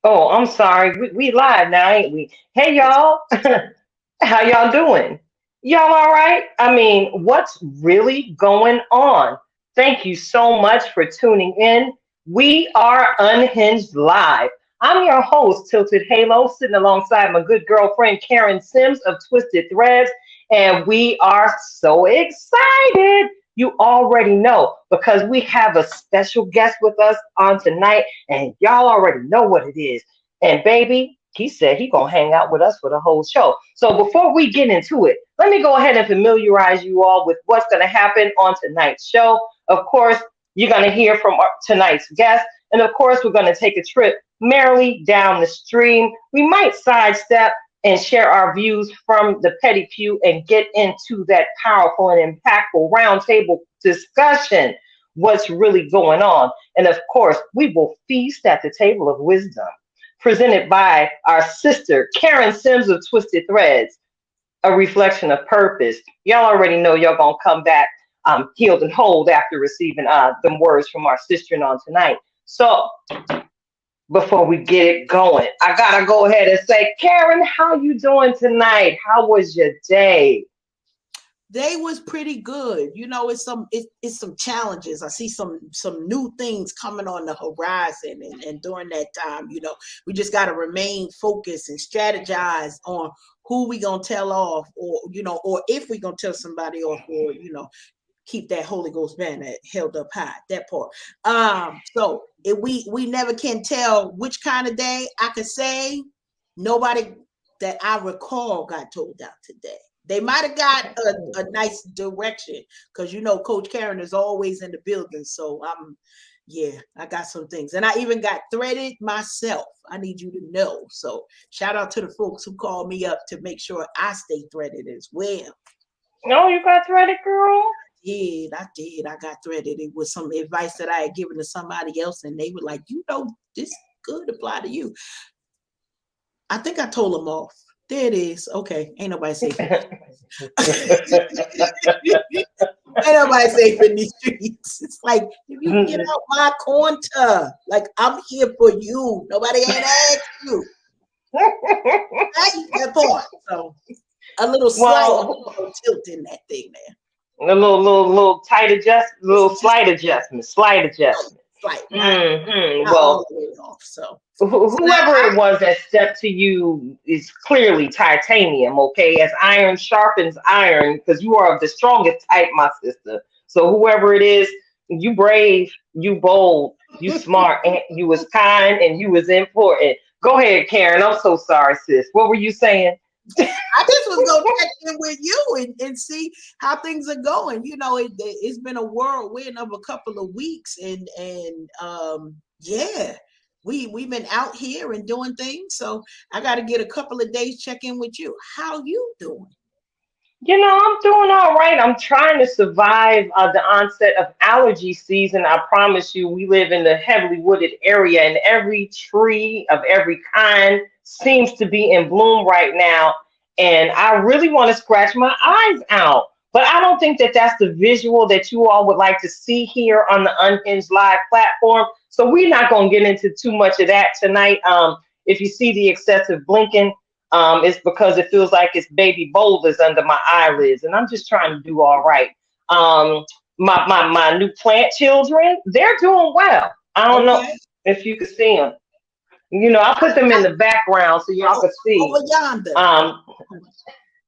Oh, I'm sorry. We live now, ain't we? Hey, y'all. How y'all doing? Y'all all right? I mean, what's really going on? Thank you so much for tuning in. We are Unhinged Live. I'm your host, Tilted Halo, sitting alongside my good girlfriend, Karen Sims of Twisted Threads, and we are so excited. You already know because we have a special guest with us on tonight, and y'all already know what it is. And baby, he said he gonna hang out with us for the whole show. So before we get into it, let me go ahead and familiarize you all with what's gonna happen on tonight's show. Of course, you're gonna hear from tonight's guest, and of course, we're gonna take a trip merrily down the stream. We might sidestep and share our views from the petty pew and get into that powerful and impactful roundtable discussion. What's really going on? And of course, we will feast at the table of wisdom presented by our sister, Karen Sims of Twisted Threads, a reflection of purpose. Y'all already know y'all gonna come back healed and whole after receiving them words from our sister on tonight. So before we get it going, I gotta go ahead and say, Karen, how you doing tonight? How was your day? They was pretty good. It's some challenges. I see some new things coming on the horizon, and during that time, we just got to remain focused and strategize on who we gonna tell off, or if we gonna tell somebody off, or keep that Holy Ghost banner held up high. That part. So if we never can tell which kind of day. I could say nobody that I recall got told out today. They might have got a nice direction because Coach Karen is always in the building. So I got some things, and I even got threaded myself. I need you to know. So shout out to the folks who called me up to make sure I stay threaded as well. No, you got threaded, girl. I did. I got threaded. It was some advice that I had given to somebody else, and they were like, this could apply to you. I think I told them off. There it is. Okay. Ain't nobody safe. Ain't nobody safe in these streets. It's like, if you get out my corner, like I'm here for you. Nobody ain't asked you. That part. So a little tilt in that thing there. A little tight adjust, little slight adjustment. Slight. Well, off, so whoever it was that stepped to you is clearly titanium, okay? As iron sharpens iron, because you are of the strongest type, my sister. So whoever it is, you brave, you bold, you smart, and you was kind, and you was important. Go ahead, Karen. I'm so sorry, sis. What were you saying? I just was going to check in with you and see how things are going. It's been a whirlwind of a couple of weeks, and we've been out here and doing things. So I got to get a couple of days check in with you. How you doing? I'm doing all right. I'm trying to survive the onset of allergy season. I promise you, we live in a heavily wooded area, and every tree of every kind seems to be in bloom right now. And I really want to scratch my eyes out. But I don't think that that's the visual that you all would like to see here on the Unhinged Live platform. So we're not going to get into too much of that tonight. If you see the excessive blinking, it's because it feels like it's baby boulders under my eyelids, and I'm just trying to do all right. My new plant children, they're doing well. I don't know if you can see them. I put them in the background so y'all can see. Over yonder.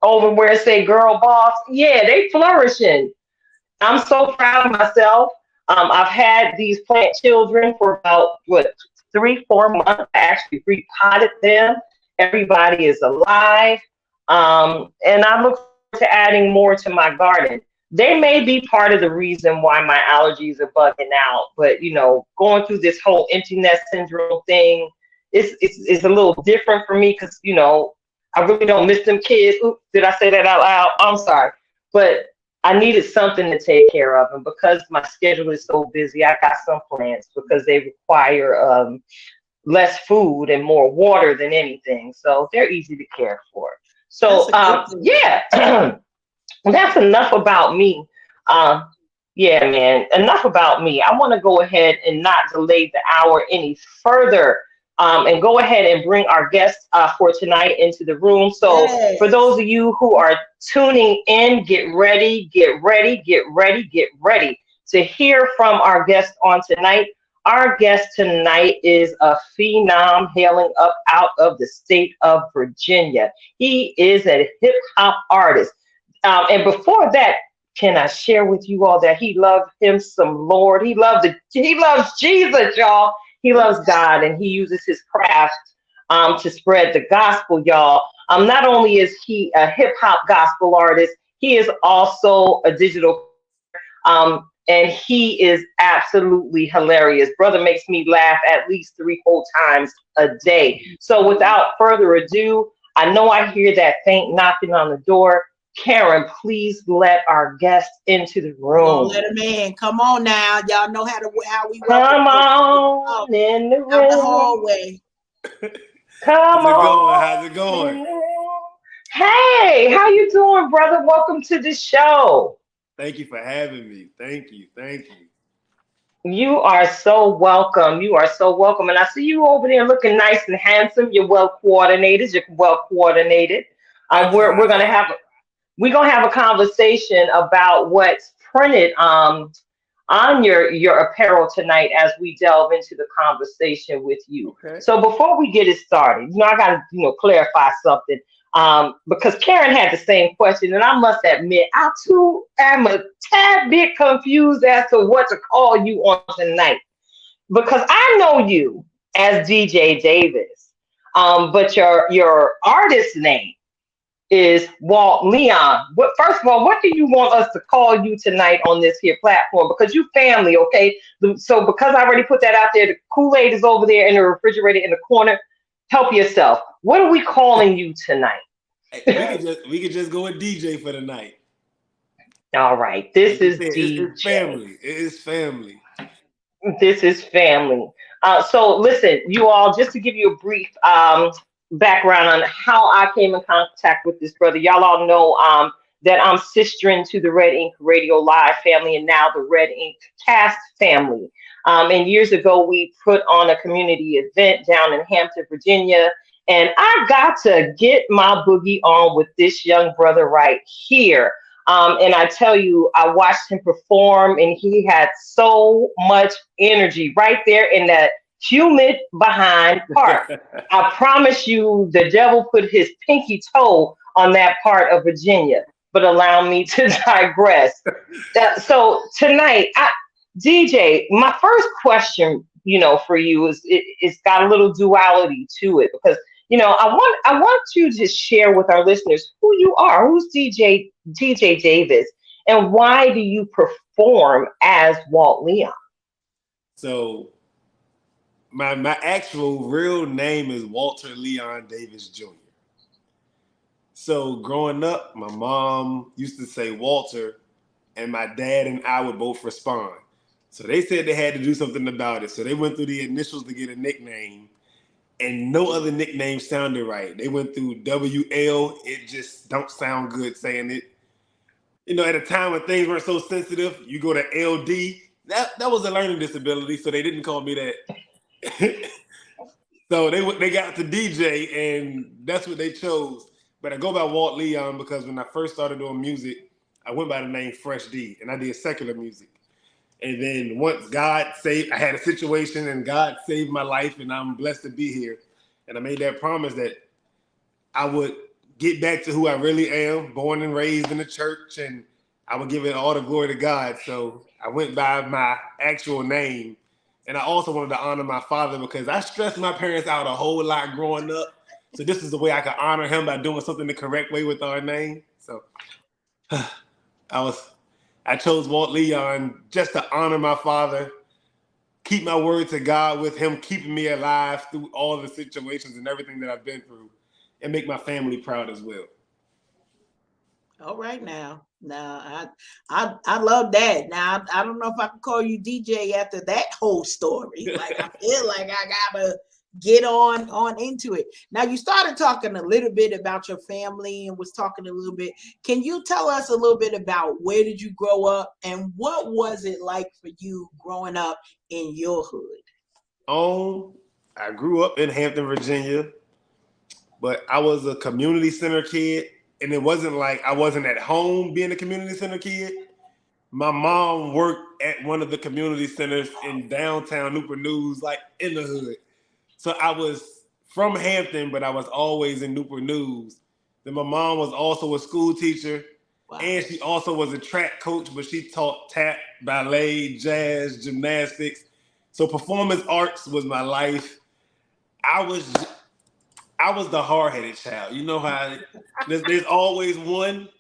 Over where it say girl boss. Yeah, they flourishing. I'm so proud of myself. I've had these plant children for about 3-4 months. I actually repotted them. Everybody is alive. And I look forward to adding more to my garden. They may be part of the reason why my allergies are bugging out. But, going through this whole empty nest syndrome thing, it's a little different for me because, I really don't miss them kids. Oops, did I say that out loud? I'm sorry. But I needed something to take care of. And because my schedule is so busy, I got some plants because they require less food and more water than anything. So they're easy to care for. So, that's enough about me. Yeah, man, enough about me. I want to go ahead and not delay the hour any further. and go ahead and bring our guest for tonight into the room. So for Yes. those of you who are tuning in, get ready, get ready, get ready, get ready to hear from our guest on tonight. Our guest tonight is a phenom hailing up out of the state of Virginia. He is a hip hop artist. And before that, can I share with you all that he loves him some Lord? He loves Jesus, y'all. He loves God, and he uses his craft to spread the gospel, y'all. Not only is he a hip hop gospel artist, he is also a digital and he is absolutely hilarious. Brother makes me laugh at least 3 whole times a day. So without further ado, I know I hear that faint knocking on the door. Karen, please let our guest into the We're gonna room. let him in. Come on now. Y'all know how we welcome Come out on in the the room. hallway. Come How's it going? on. How's it going? Hey, how you doing, brother? Welcome to the show. Thank you for having me. Thank you. Thank you. You are so welcome. You are so welcome. And I see you over there looking nice and handsome. You're well coordinated. You're well coordinated. I We're try. gonna have a conversation about what's printed on your apparel tonight as we delve into the conversation with you. Okay. So before we get it started, I gotta clarify something. Because Karen had the same question, and I must admit, I too am a tad bit confused as to what to call you on tonight. Because I know you as DJ Davis, but your artist name is Walt Leon. But first of all, what do you want us to call you tonight on this here platform? Because you family, okay? So because I already put that out there, the Kool-Aid is over there in the refrigerator in the corner. Help yourself. What are we calling you tonight? Hey, we could just go with DJ for the night. All right, this Like you is said, it's DJ. family. It is family. This is family. So listen, you all, just to give you a brief background on how I came in contact with this brother. Y'all all know that I'm sister to the Red Ink Radio Live family and now the Red Ink Cast family. And years ago, we put on a community event down in Hampton, Virginia. And I got to get my boogie on with this young brother right here. And I tell you, I watched him perform, and he had so much energy right there in that humid behind part. I promise you, the devil put his pinky toe on that part of Virginia. But allow me to digress. So tonight, DJ, my first question, for you it's got a little duality to it because I want you to share with our listeners who you are. Who's DJ Davis, and why do you perform as Walt Leon? So my actual real name is Walter Leon Davis Jr. So growing up, my mom used to say Walter, and my dad and I would both respond. So they said they had to do something about it. So they went through the initials to get a nickname, and no other nickname sounded right. They went through WL. It just don't sound good saying it. At a time when things weren't so sensitive, you go to LD. That was a learning disability, so they didn't call me that. So they got to DJ, and that's what they chose. But I go by Walt Leon because when I first started doing music, I went by the name Fresh D, and I did secular music. And then once I had a situation, and God saved my life, and I'm blessed to be here. And I made that promise that I would get back to who I really am, born and raised in the church, and I would give it all the glory to God. So I went by my actual name. And I also wanted to honor my father because I stressed my parents out a whole lot growing up. So this is the way I could honor him by doing something the correct way with our name. So I chose Walt Leon just to honor my father, keep my word to God with him keeping me alive through all the situations and everything that I've been through, and make my family proud as well. All right now. Now I love that. Now I don't know if I can call you DJ after that whole story. Like I feel like I gotta get on into it. Now you started talking a little bit about your family and was talking a little bit. Can you tell us a little bit about where did you grow up and what was it like for you growing up in your hood? I grew up in Hampton, Virginia, but I was a community center kid, and it wasn't like I wasn't at home being a community center kid. My mom worked at one of the community centers in downtown Newport News, like in the hood. So I was from Hampton, but I was always in Newport News. Then my mom was also a school teacher, and she also was a track coach, but she taught tap, ballet, jazz, gymnastics. So performance arts was my life. I was the hard-headed child. You know how there's always one.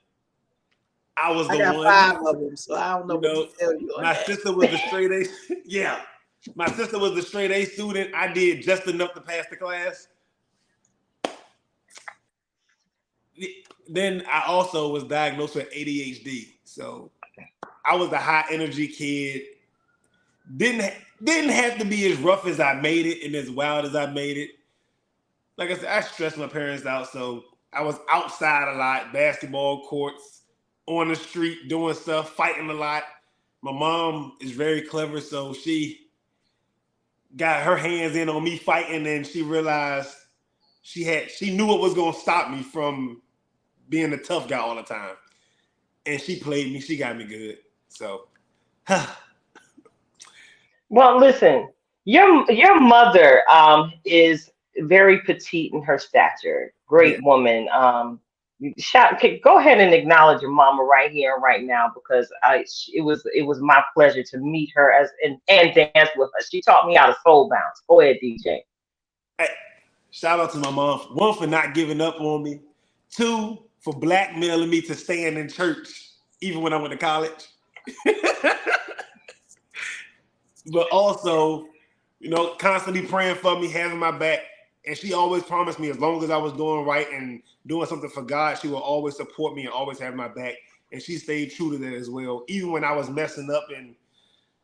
I was the got one. 5 of them, so I don't know what to tell you on my that. sister was the straight A. Yeah. My sister was the straight A student. I did just enough to pass the class. Then I also was diagnosed with ADHD. So I was a high energy kid. Didn't have to be as rough as I made it and as wild as I made it. Like I said, I stressed my parents out. So I was outside a lot, basketball courts, on the street, doing stuff, fighting a lot. My mom is very clever, so she got her hands in on me fighting, and she realized she knew what was going to stop me from being the tough guy all the time. And she played me. She got me good. So, Well, listen, your mother is very petite in her stature. yeah. Great woman. Go ahead and acknowledge your mama right here and right now, because it was my pleasure to meet her and dance with her. She taught me how to soul bounce. Go ahead, DJ. Hey, shout out to my mom. 1, for not giving up on me. 2, for blackmailing me to staying in church, even when I went to college. But also, constantly praying for me, having my back. And she always promised me, as long as I was doing right and doing something for God, she will always support me and always have my back. And she stayed true to that as well. Even when I was messing up and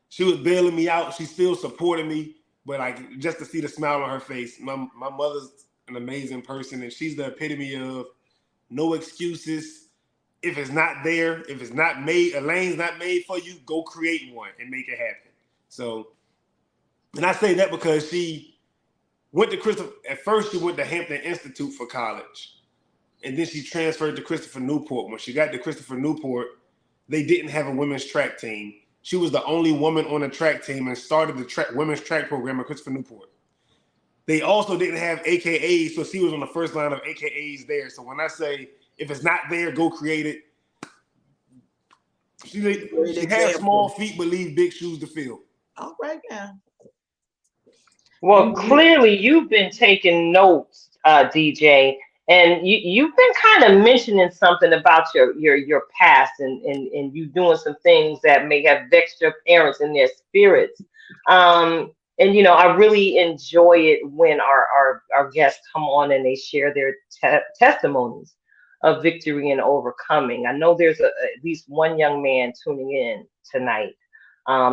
she was bailing me out, she still supported me. But like, just to see the smile on her face, my mother's an amazing person, and she's the epitome of no excuses. If it's not there, if it's not made, a lane's not made for you, go create one and make it happen. So, and I say that because she went to at first she went to Hampton Institute for college. And then she transferred to Christopher Newport. When she got to Christopher Newport, they didn't have a women's track team. She was the only woman on the track team and started the women's track program at Christopher Newport. They also didn't have AKAs, so she was on the first line of AKAs there. So when I say, if it's not there, go create it. She had small feet, but leave big shoes to fill. All right now. Well, clearly you've been taking notes, DJ, and you've been kind of mentioning something about your past and you doing some things that may have vexed your parents in their spirits. And I really enjoy it when our guests come on and they share their testimonies of victory and overcoming. I know there's at least one young man tuning in tonight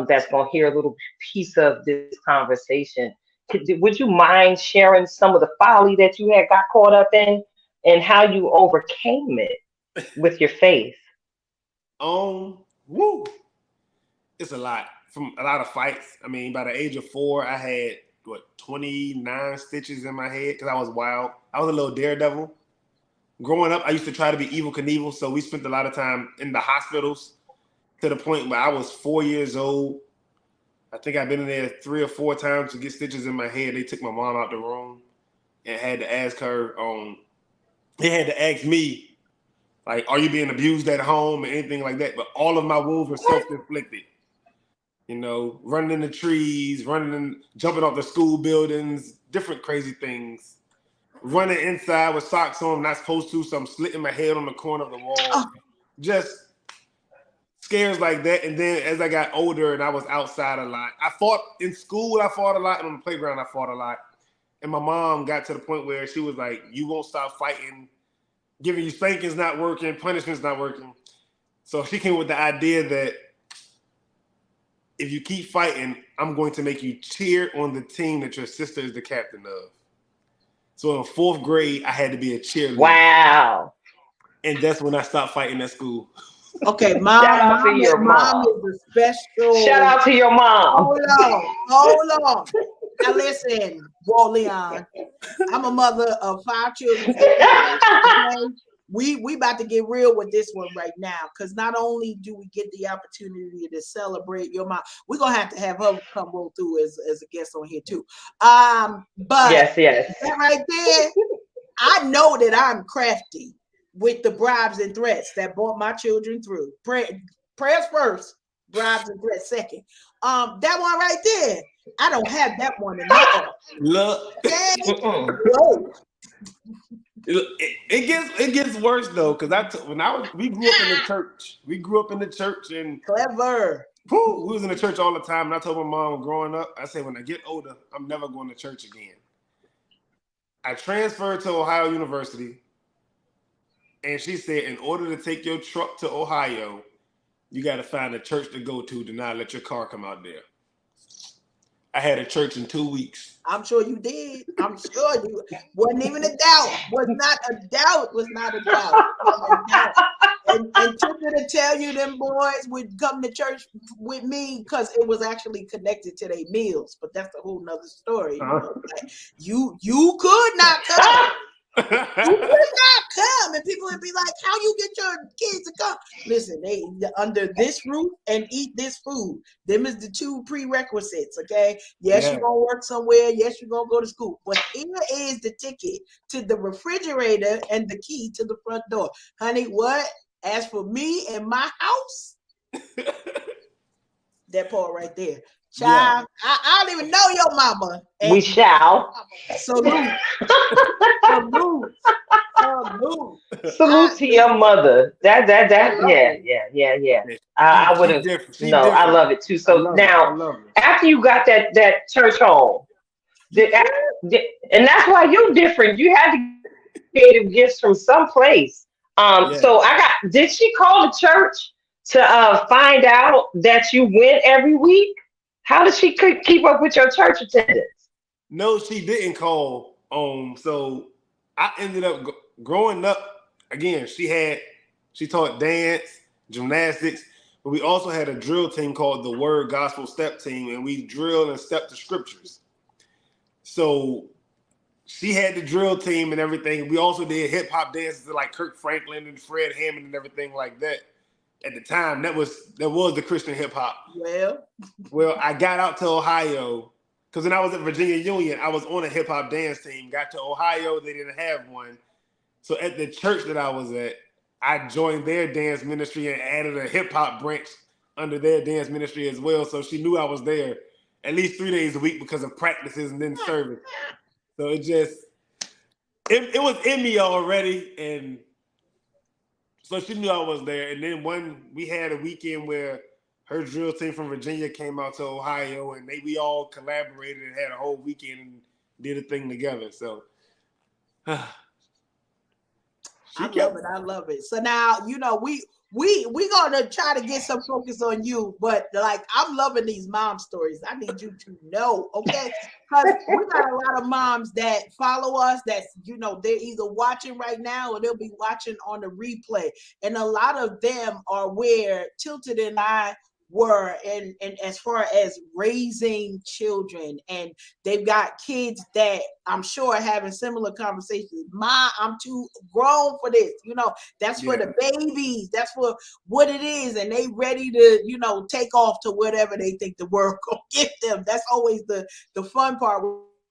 that's going to hear a little piece of this conversation. Would you mind sharing some of the folly that you had got caught up in and how you overcame it with your faith? Woo! It's a lot. From a lot of fights. I mean, by the age of 4, I had 29 stitches in my head because I was wild. I was a little daredevil. Growing up, I used to try to be Evel Knievel, so we spent a lot of time in the hospitals to the point where I was 4 years old. I think I've been in there 3 or 4 times to get stitches in my head. They took my mom out the room and had to ask her. They had to ask me, like, "Are you being abused at home?" or anything like that. But all of my wounds were self-inflicted. Running in the trees, jumping off the school buildings, different crazy things. Running inside with socks on, not supposed to, so I'm slitting my head on the corner of the wall. Just scares like that. And then as I got older and I was outside a lot, I fought in school, I fought a lot, and on the playground, I fought a lot. And my mom got to the point where she was like, "You won't stop fighting. Giving you spankings not working, punishment's not working." So she came with the idea that if you keep fighting, I'm going to make you cheer on the team that your sister is the captain of. So in 4th grade, I had to be a cheerleader. Wow. And that's when I stopped fighting at school. Okay, mom. Shout out to your mom. Mom is a special. Shout out to your mom. Hold on. Now listen, Walt Leon, I'm a mother of 5 children. Okay? We about to get real with this one right now, because not only do we get the opportunity to celebrate your mom, we're gonna have to have her come roll through as a guest on here too. But Yes. that right there, I know that I'm crafty with the bribes and threats that brought my children through. Prayers first, bribes and threats second. That one right there, I don't have that one enough. Look, Okay? Mm-mm. it gets worse though, because we grew up in the church. We grew up in the church, and Clever. we was in the church all the time. And I told my mom growing up, I said, when I get older, I'm never going to church again. I transferred to Ohio University, and she said, in order to take your truck to Ohio, you got to find a church to go to not let your car come out there. I had a church in 2 weeks. I'm sure you did. I'm sure you wasn't even a doubt. Was not a doubt. Was not a doubt. And to tell you, them boys would come to church with me because it was actually connected to their meals. But that's a whole nother story. Like, you could not come. You could not come, and people would be like, "How you get your kids to come?" Listen, they under this roof and eat this food. Them is the 2 prerequisites. Okay, yes, you're gonna work somewhere. Yes, you're gonna go to school. But here is the ticket to the refrigerator and the key to the front door, honey. What? As for me and my house, that part right there. Child, yeah. I don't even know your mama. And we shall. Salute. Salute to your mother. That yeah. I would have. No, I love it too. So now, after you got that church home, and that's why you're different. You had to get gifts from someplace. So did she call the church to find out that you went every week? How did she keep up with your church attendance? No, she didn't call. So I ended up growing up again. She taught dance, gymnastics, but we also had a drill team called the Word Gospel Step Team, and we drilled and stepped the scriptures. So she had the drill team and everything. We also did hip hop dances like Kirk Franklin and Fred Hammond and everything like that. At the time, that was the Christian hip hop. Well, I got out to Ohio because when I was at Virginia Union, I was on a hip hop dance team. Got to Ohio, they didn't have one. So at the church that I was at, I joined their dance ministry and added a hip hop branch under their dance ministry as well. So she knew I was there at least 3 days a week because of practices and then service. So it was in me already, and so she knew I was there. And then we had a weekend where her drill team from Virginia came out to Ohio, and we all collaborated and had a whole weekend and did a thing together. So I love it. So now, we gonna try to get some focus on you, but like I'm loving these mom stories. I need you to know, okay? Because we got a lot of moms that follow us. That's they're either watching right now or they'll be watching on the replay, and a lot of them are where Tilted and I were and as far as raising children, and they've got kids that I'm sure are having similar conversations. I'm too grown for this, that's for the babies, that's for what it is, and they ready to take off to whatever they think the world gonna give them. That's always the fun part.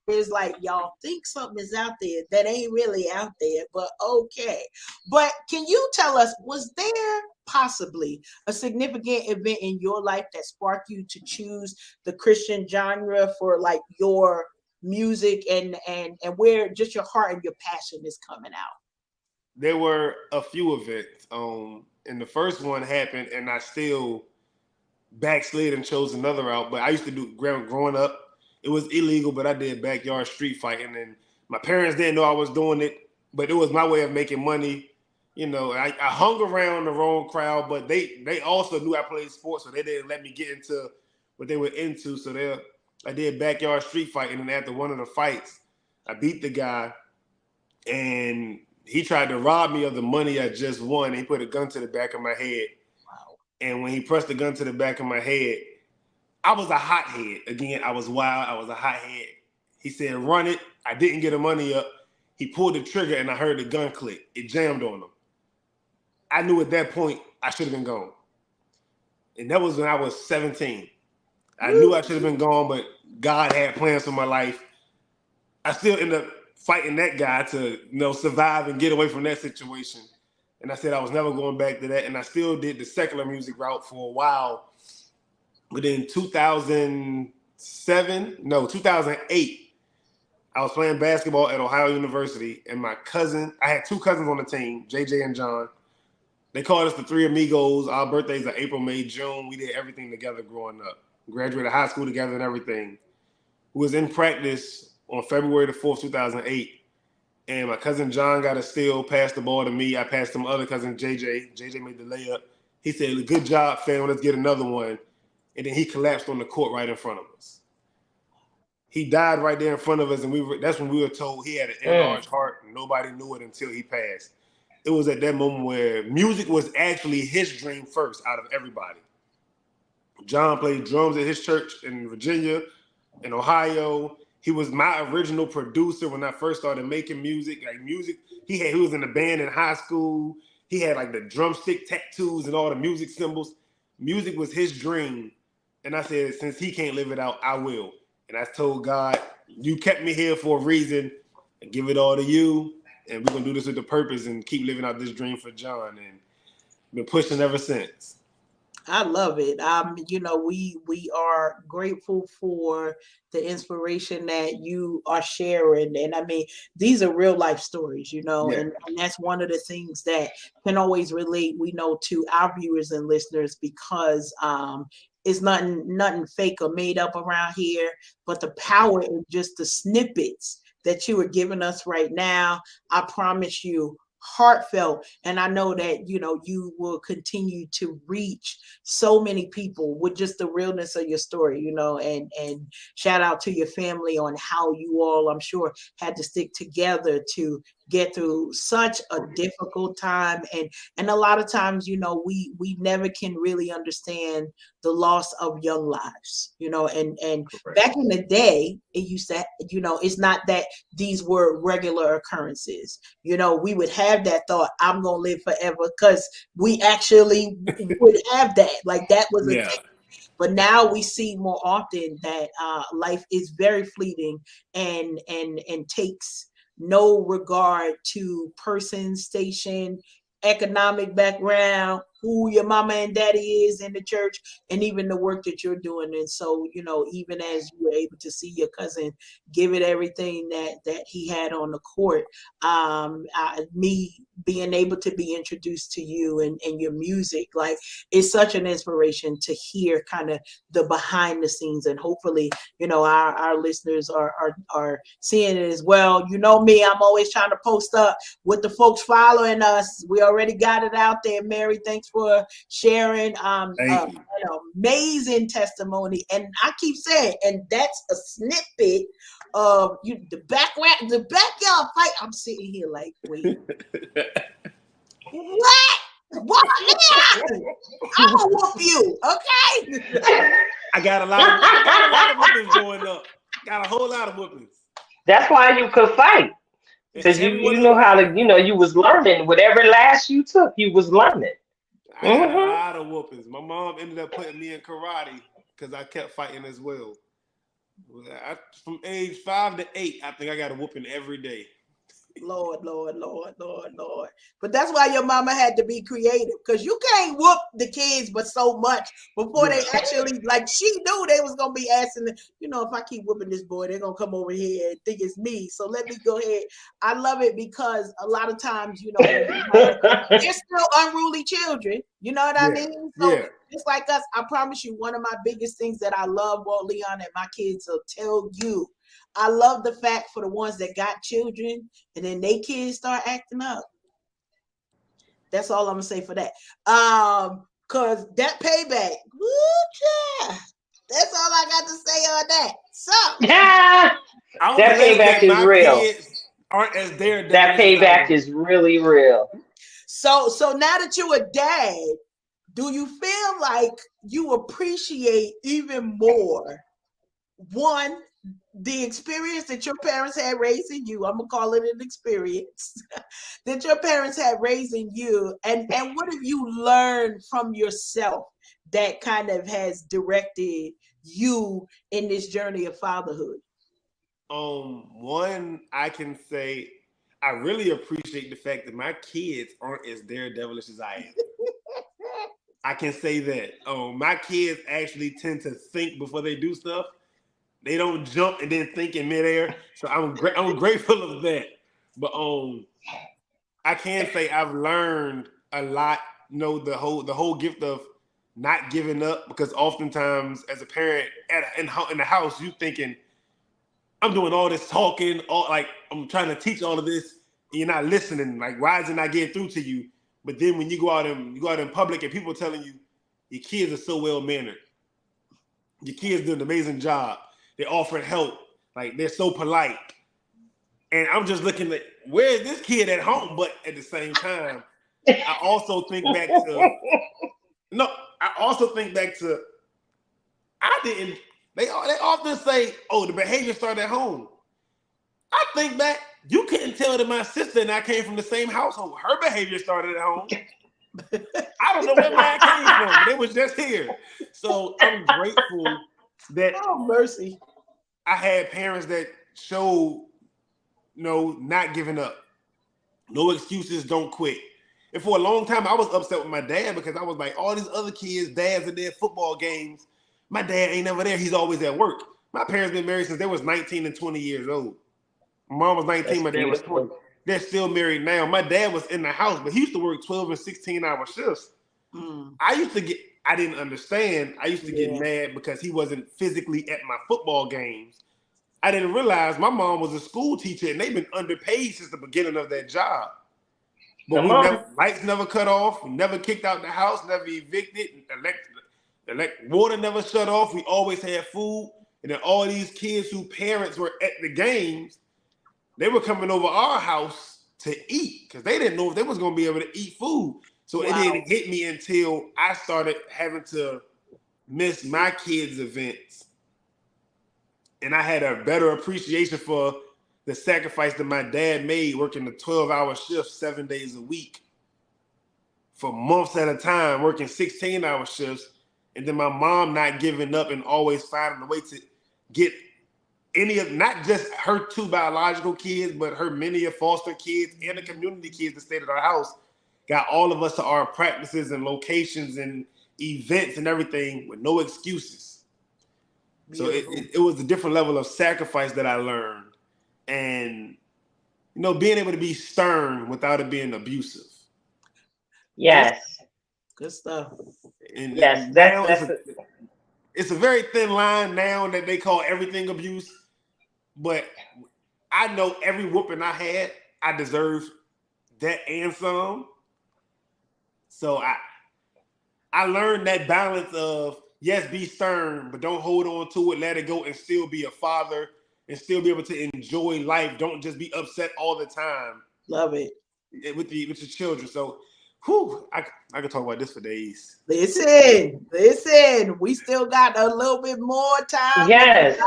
It's like y'all think something is out there that ain't really out there, but okay. But can you tell us, was there possibly a significant event in your life that sparked you to choose the Christian genre for like your music and where just your heart and your passion is coming out? There were a few events. And the first one happened, and I still backslid and chose another route. But I used to do growing up. It was illegal, but I did backyard street fighting, and my parents didn't know I was doing it, but it was my way of making money. I hung around the wrong crowd, but they also knew I played sports, so they didn't let me get into what they were into. So I did backyard street fighting, and after one of the fights, I beat the guy, and he tried to rob me of the money I just won. He put a gun to the back of my head. Wow. And when he pressed the gun to the back of my head, I was a hothead. Again, I was wild. I was a hothead. He said, run it. I didn't get the money up. He pulled the trigger and I heard the gun click. It jammed on him. I knew at that point I should have been gone. And that was when I was 17. I knew I should have been gone, but God had plans for my life. I still ended up fighting that guy to, survive and get away from that situation. And I said I was never going back to that. And I still did the secular music route for a while. But in 2008, I was playing basketball at Ohio University. And I had two cousins on the team, JJ and John. They called us the Three Amigos. Our birthdays are April, May, June. We did everything together growing up. Graduated high school together and everything. We was in practice on February the 4th, 2008. And my cousin John got a steal, passed the ball to me. I passed to my other cousin, JJ. JJ made the layup. He said, good job, fam. Let's get another one. And then he collapsed on the court right in front of us. He died right there in front of us. And that's when we were told he had an enlarged heart. And nobody knew it until he passed. It was at that moment where music was actually his dream first out of everybody. John played drums at his church in Virginia, in Ohio. He was my original producer when I first started making music. He was in a band in high school. He had like the drumstick tattoos and all the music symbols. Music was his dream. And I said, since he can't live it out, I will. And I told God, you kept me here for a reason. I give it all to you. And we're going to do this with the purpose and keep living out this dream for John. And been pushing ever since. I love it. We are grateful for the inspiration that you are sharing. And I mean, these are real life stories, Yeah. and that's one of the things that can always relate, we know, to our viewers and listeners, because it's nothing fake or made up around here, but the power in just the snippets that you are giving us right now, I promise you, heartfelt. And I know that you will continue to reach so many people with just the realness of your story, and shout out to your family on how you all, I'm sure, had to stick together to get through such a difficult time. And a lot of times, we never can really understand the loss of young lives, and back in the day, it used to, it's not that these were regular occurrences. We would have that thought, I'm going to live forever, because we actually would have that. Like, that was a thing. But now we see more often that life is very fleeting and takes no regard to person, station, economic background, who your mama and daddy is in the church, and even the work that you're doing. And so, even as you were able to see your cousin give it everything that he had on the court, me being able to be introduced to you and your music, like, it's such an inspiration to hear kind of the behind the scenes. And hopefully, our listeners are seeing it as well. Me, I'm always trying to post up with the folks following us. We already got it out there. Mary, thanks for sharing an amazing testimony. And I keep saying, and that's a snippet of the backyard fight. I'm sitting here like, wait, what? I'm gonna whoop you, okay? I got a lot of whoopings going up. Got a whole lot of whoopings. That's why you could fight. Because you know how to, you was learning. Whatever last you took, you was learning. I got a lot of whoopings. My mom ended up putting me in karate because I kept fighting as well. From age 5 to 8, I think I got a whooping every day. Lord. But that's why your mama had to be creative, because you can't whoop the kids but so much before they actually, like, she knew they was going to be asking, if I keep whooping this boy, they're going to come over here and think it's me. So let me go ahead. I love it, because a lot of times, they're still unruly children. You know what I mean? So just like us, I promise you, one of my biggest things that I love, Walt Leon, and my kids will tell you, I love the fact for the ones that got children and then they kids start acting up. That's all I'm gonna say for that. Cause that payback, that's all I got to say on that. So that payback is real. Aren't as their dad. That payback is really real. So now that you're a dad, do you feel like you appreciate even more, one, the experience that your parents had raising you, I'm gonna call it an experience that your parents had raising you, and what have you learned from yourself that kind of has directed you in this journey of fatherhood? One, I can say I really appreciate the fact that my kids aren't as daredevilish as I am. I can say that. My kids actually tend to think before they do stuff. They don't jump and then think in midair. So I'm grateful of that. But I can say I've learned a lot. You know, the whole gift of not giving up, because oftentimes as a parent in the house, you thinking I'm doing all this talking, all like I'm trying to teach all of this, and you're not listening. Like, why is it not getting through to you? But then when you go out in public and people telling you your kids are so well mannered, your kids do an amazing job, they're offering help, like they're so polite, and I'm just looking at where is this kid at home? But at the same time, I also think back to no, I also think back to I didn't. They often say, "Oh, the behavior started at home." I think back, you couldn't tell that my sister and I came from the same household. Her behavior started at home. I don't know where mine came from, but it was just here. So I'm grateful that Oh, mercy. I had parents that showed, not giving up. No excuses, don't quit. And for a long time, I was upset with my dad because I was like, all these other kids, dads at their football games. My dad ain't never there. He's always at work. My parents been married since they was 19 and 20 years old. My mom was 19, That's my dad was 20. beautiful. They're still married now. My dad was in the house, but he used to work 12 and 16-hour shifts. Mm, I didn't understand. I used to get yeah. mad because he wasn't physically at my football games. I didn't realize my mom was a school teacher and they've been underpaid since the beginning of that job. But Come on. lights never cut off. We never kicked out the house, never evicted. Water never shut off. We always had food. And then all these kids whose parents were at the games, they were coming over our house to eat because they didn't know if they was going to be able to eat food. So It didn't hit me until I started having to miss my kids' events. And I had a better appreciation for the sacrifice that my dad made working the 12-hour shift 7 days a week for months at a time, working 16-hour shifts. And then my mom not giving up and always finding a way to get any of, not just her 2 biological kids, but her many of foster kids and the community kids that stayed at our house, got all of us to our practices and locations and events and everything with no excuses. Beautiful. So it was a different level of sacrifice that I learned. And, being able to be stern without it being abusive. Yes. Good stuff. And Yes, now that's it's a very thin line now that they call everything abuse. But I know every whooping I had, I deserved that and some. So I learned that balance of, yes, be stern, but don't hold on to it, let it go, and still be a father and still be able to enjoy life. Don't just be upset all the time. Love it. With your children. So, I could talk about this for days. Listen. We still got a little bit more time. yes,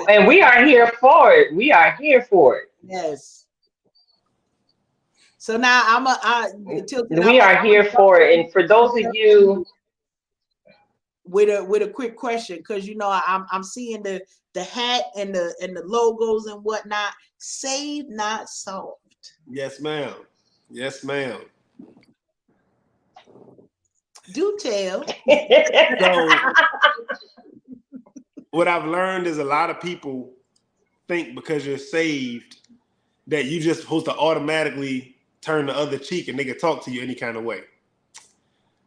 and we are here for it. We are here for it. Yes. So now We are here for it. And for those of you with a quick question, because I'm seeing the hat and the logos and whatnot. Save Not Soft. Yes, ma'am. Yes, ma'am. Do tell. So what I've learned is a lot of people think because you're saved that you just supposed to automatically turn the other cheek and they can talk to you any kind of way.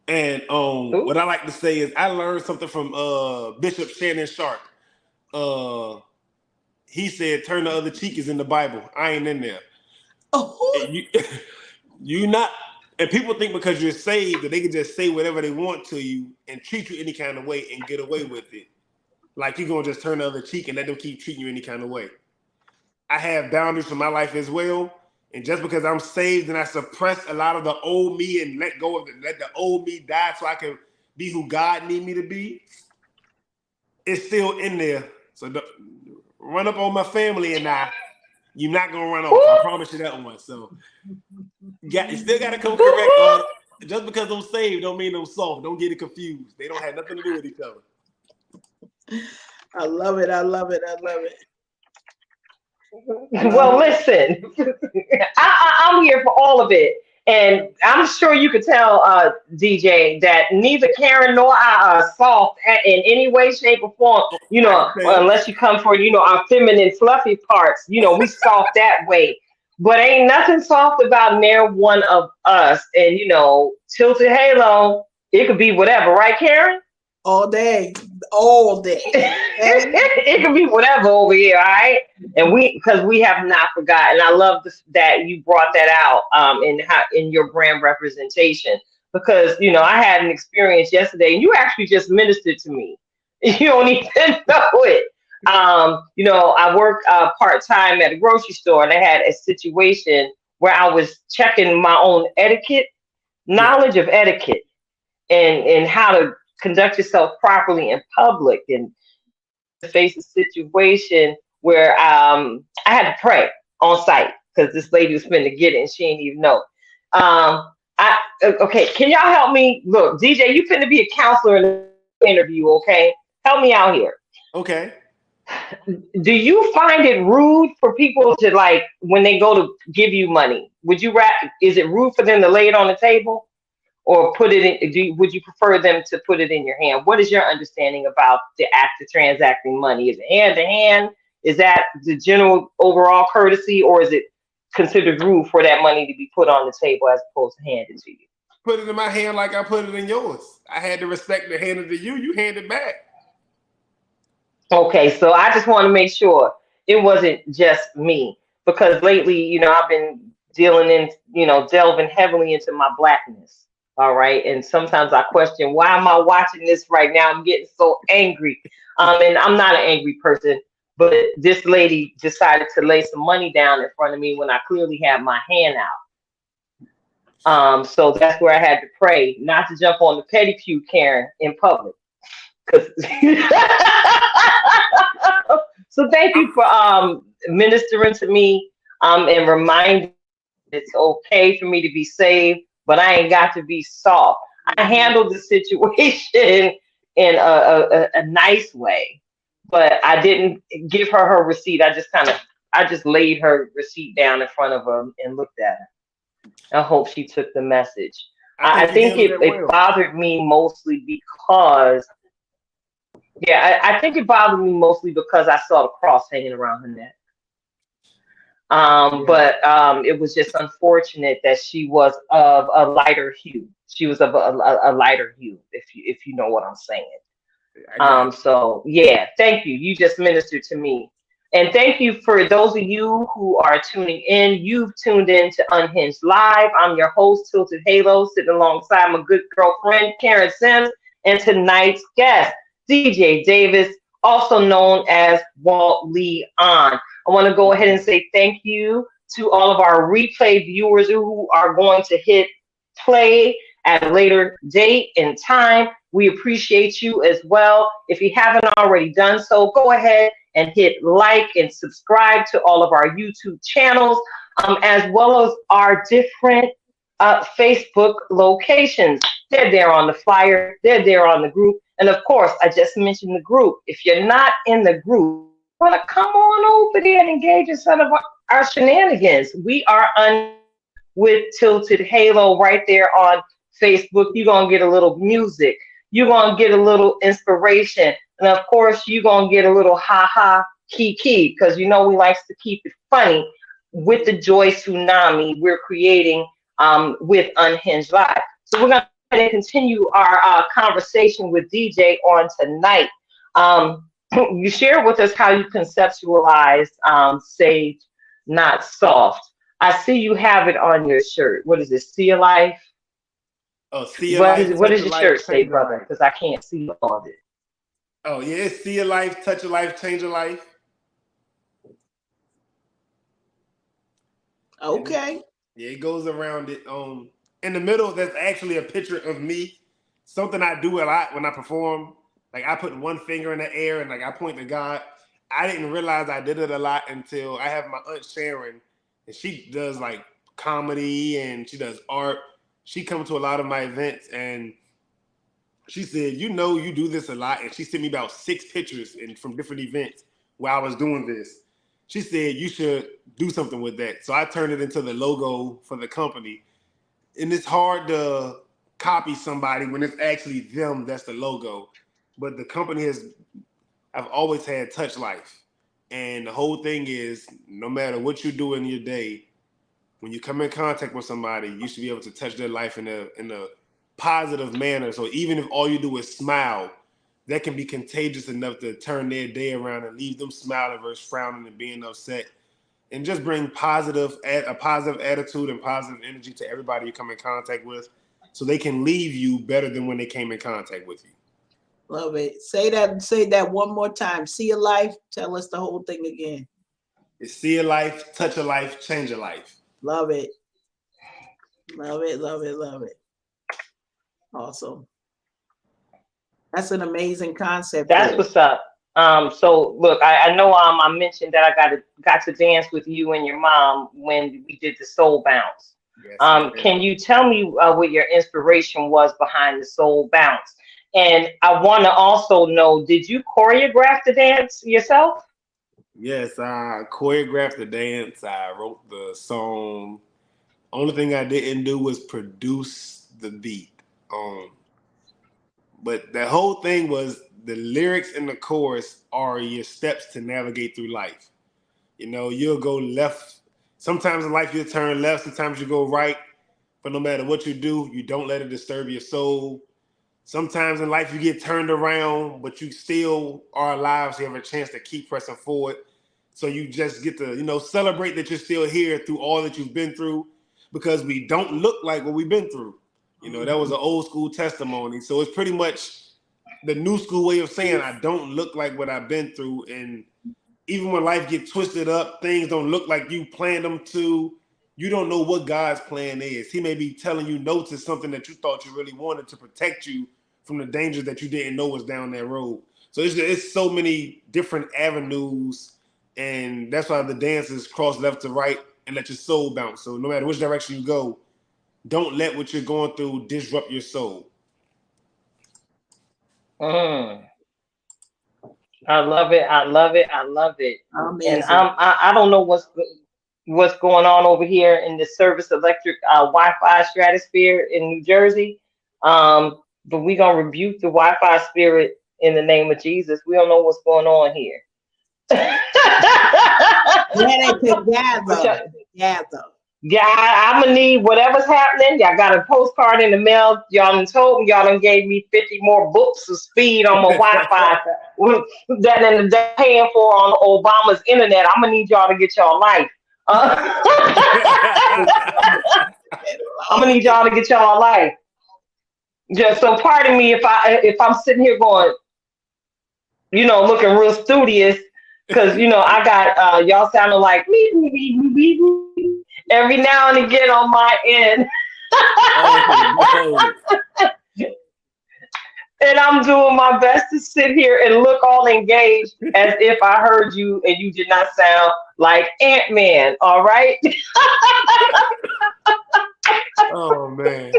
And what I like to say is I learned something from Bishop Shannon Sharp. He said, turn the other cheek is in the Bible. I ain't in there. Oh. You not, and people think because you're saved that they can just say whatever they want to you and treat you any kind of way and get away with it. Like you're going to just turn the other cheek and let them keep treating you any kind of way. I have boundaries for my life as well. And just because I'm saved and I suppress a lot of the old me and let go of it, let the old me die so I can be who God need me to be, it's still in there. So run up on my family and you're not gonna run off. I promise you that one. So you still gotta come correct on it. Just because I'm saved don't mean I'm soft. Don't get it confused. They don't have nothing to do with each other. I love it. I love it. I love it. Well, listen, I'm here for all of it. And I'm sure you could tell, DJ, that neither Karen nor I are soft in any way, shape, or form. Unless you come for, our feminine, fluffy parts. We soft that way. But ain't nothing soft about near one of us. And, Tilted Halo, it could be whatever, right, Karen? All day. All day. It could be whatever over here, all right? And because we have not forgotten. I love that you brought that out in your brand representation, because I had an experience yesterday, and you actually just ministered to me. You don't even know it. I work part-time at a grocery store, and I had a situation where I was checking my own knowledge of etiquette, and how to conduct yourself properly in public, and face a situation where I had to pray on site because this lady was finna get it and she didn't even know. Okay, can y'all help me? Look, DJ, you finna be a counselor in the interview, okay? Help me out here. Okay. Do you find it rude for people to, like, when they go to give you money? Is it rude for them to lay it on the table? Or put it in? Would you prefer them to put it in your hand? What is your understanding about the act of transacting money? Is it hand to hand? Is that the general overall courtesy, or is it considered rude for that money to be put on the table as opposed to handed to you? Put it in my hand like I put it in yours. I had the respect to hand it to you. You hand it back. Okay, so I just want to make sure it wasn't just me, because lately, I've been delving heavily into my blackness. All right. And sometimes I question, why am I watching this right now? I'm getting so angry. And I'm not an angry person, but this lady decided to lay some money down in front of me when I clearly had my hand out. So that's where I had to pray not to jump on the pedicure, Karen, in public. So thank you for ministering to me and reminding it's okay for me to be saved, but I ain't got to be soft. I handled the situation in a nice way, but I didn't give her receipt. I just laid her receipt down in front of her and looked at her. I hope she took the message. I think it bothered me mostly because, I think it bothered me mostly because I saw the cross hanging around her neck. But it was just unfortunate that she was of a lighter hue. She was of a lighter hue, if you know what I'm saying. So yeah, thank you. You just ministered to me. And thank you for those of you who are tuning in. You've tuned in to Unhinged Live. I'm your host, Tilted Halo, sitting alongside my good girlfriend, Karen Sims, and tonight's guest, DJ Davis, also known as Walt Leon. I want to go ahead and say thank you to all of our replay viewers who are going to hit play at a later date and time. We appreciate you as well. If you haven't already done so, go ahead and hit like and subscribe to all of our YouTube channels, as well as our different Facebook locations. They're there on the flyer. They're there on the group. And of course, I just mentioned the group. If you're not in the group, want to come on over there and engage in some of our shenanigans. We are with Tilted Halo right there on Facebook. You're going to get a little music. You're going to get a little inspiration. And of course, you're going to get a little ha-ha, kiki, because we like to keep it funny with the joy tsunami we're creating with Unhinged Live. So we're going to continue our conversation with DJ on tonight. You share with us how you conceptualize Sage Not Soft. I see you have it on your shirt. What is it? See a life? Oh, see a life. What does your shirt say, brother? Because I can't see all of it. Oh, yeah. See a life, touch a life, change a life. Okay. Yeah, it goes around it. In the middle, that's actually a picture of me. Something I do a lot when I perform. Like I put one finger in the air and like I point to God. I didn't realize I did it a lot until I have my aunt Sharon, and she does like comedy and she does art. She comes to a lot of my events, and she said, "You know, you do this a lot." And she sent me about 6 pictures from different events where I was doing this. She said, "You should do something with that." So I turned it into the logo for the company. And it's hard to copy somebody when it's actually them that's the logo. But the company I've always had Touch Life. And the whole thing is, no matter what you do in your day, when you come in contact with somebody, you should be able to touch their life in a positive manner. So even if all you do is smile, that can be contagious enough to turn their day around and leave them smiling versus frowning and being upset. And just bring a positive attitude and positive energy to everybody you come in contact with, so they can leave you better than when they came in contact with you. Love it. Say that one more time. See a life. Tell us the whole thing again. It's see a life, touch a life, change a life. Love it. Love it. Love it. Love it. Awesome. That's an amazing concept. That's what's up. So look, I know I mentioned that I got to dance with you and your mom when we did the soul bounce. Yes, can you tell me what your inspiration was behind the soul bounce? And I want to also know, did you choreograph the dance yourself? Yes, I choreographed the dance. I wrote the song. Only thing I didn't do was produce the beat. But the whole thing was the lyrics and the chorus are your steps to navigate through life. You know, you'll go left. Sometimes in life you'll turn left, sometimes you go right. But no matter what you do, you don't let it disturb your soul. Sometimes in life you get turned around, but you still are alive, so you have a chance to keep pressing forward. So you just get to, celebrate that you're still here through all that you've been through, because we don't look like what we've been through. That was an old school testimony. So it's pretty much the new school way of saying I don't look like what I've been through. And even when life gets twisted up, things don't look like you planned them to. You don't know what God's plan is. He may be telling you no to something that you thought you really wanted to protect you from the dangers that you didn't know was down that road. So it's so many different avenues, and that's why the dance is cross left to right and let your soul bounce. So no matter which direction you go, don't let what you're going through disrupt your soul. I love it. I love it. I love it. Amazing. And I don't know what's going on over here in the Service Electric Wi-Fi stratosphere in New Jersey. But we're gonna rebuke the Wi-Fi spirit in the name of Jesus. We don't know what's going on here. Together. Yeah, I'm gonna need whatever's happening. Y'all got a postcard in the mail. Y'all done told me y'all done gave me 50 more books of speed on my Wi-Fi that in the paying for on Obama's internet. I'm gonna need y'all to get y'all life. I'm gonna need y'all to get y'all life. Just so pardon me if I'm sitting here going, looking real studious, because I got y'all sounding like me every now and again on my end. And I'm doing my best to sit here and look all engaged as if I heard you and you did not sound like Ant-Man, all right? Oh, man.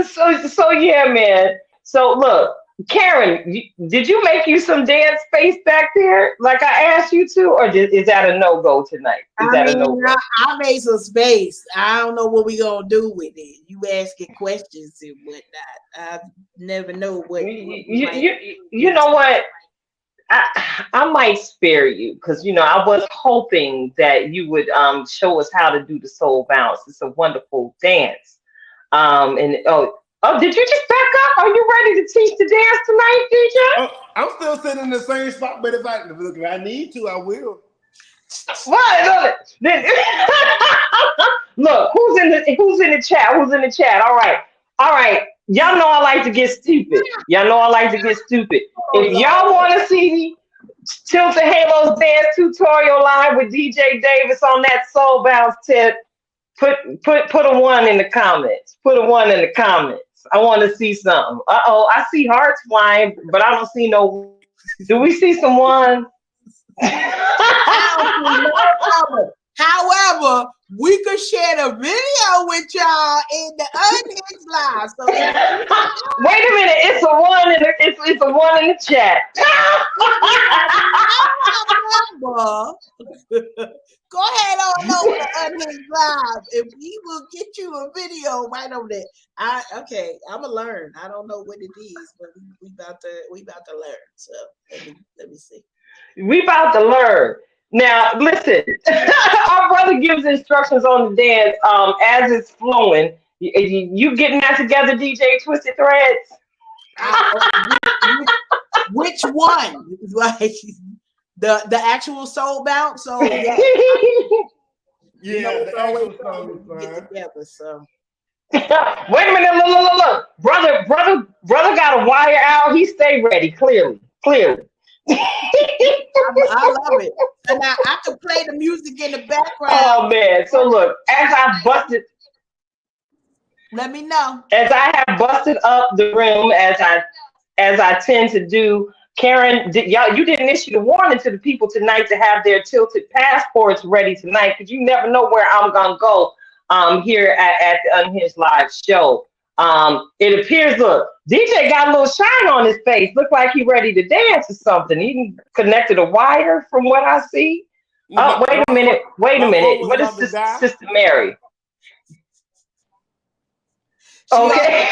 So yeah, man. So look, Karen, did you make you some dance space back there like I asked you to, or is that a no-go tonight? I made some space. I don't know what we gonna do with it. You asking questions and whatnot. I never know what. You know what? I might spare you because I was hoping that you would show us how to do the soul bounce. It's a wonderful dance. Did you just back up? Are you ready to teach the dance tonight, DJ? I'm still sitting in the same spot, but if I need to, I will. What? Look, who's in the chat? Who's in the chat? All right. Y'all know I like to get stupid. If y'all want to see Tilt the Halos dance tutorial live with DJ Davis on that soul bounce tip, put a 1 in the comments. Put a 1 in the comments. I want to see something. I see hearts flying, but I don't see no Do we see someone? However, we could share the video with y'all in the Unhinged Live. So wait a minute, it's a one in the it's a one in the chat. Go ahead on over to Unhinged Live, and we will get you a video right over there. I'm gonna learn. I don't know what it is, but we about to learn. So let me see. We about to learn. Now, listen, our brother gives instructions on the dance as it's flowing. You getting that together, DJ Twisted Threads? Which one? Like the actual soul bounce? So yeah. The actual soul is fine. Get together, so. Wait a minute, look. Brother got a wire out. He stay ready, clearly. I love it. And now I can play the music in the background. Oh man! So look, as I busted, let me know. As I have busted up the room, as I tend to do. Karen, you didn't issue the warning to the people tonight to have their tilted passports ready tonight, because you never know where I'm gonna go. Here at the Unhinged Live show. It appears, look, DJ got a little shine on his face. Look like he ready to dance or something. He connected a wire from what I see. Oh, wait a minute. What is Sister Mary? Okay.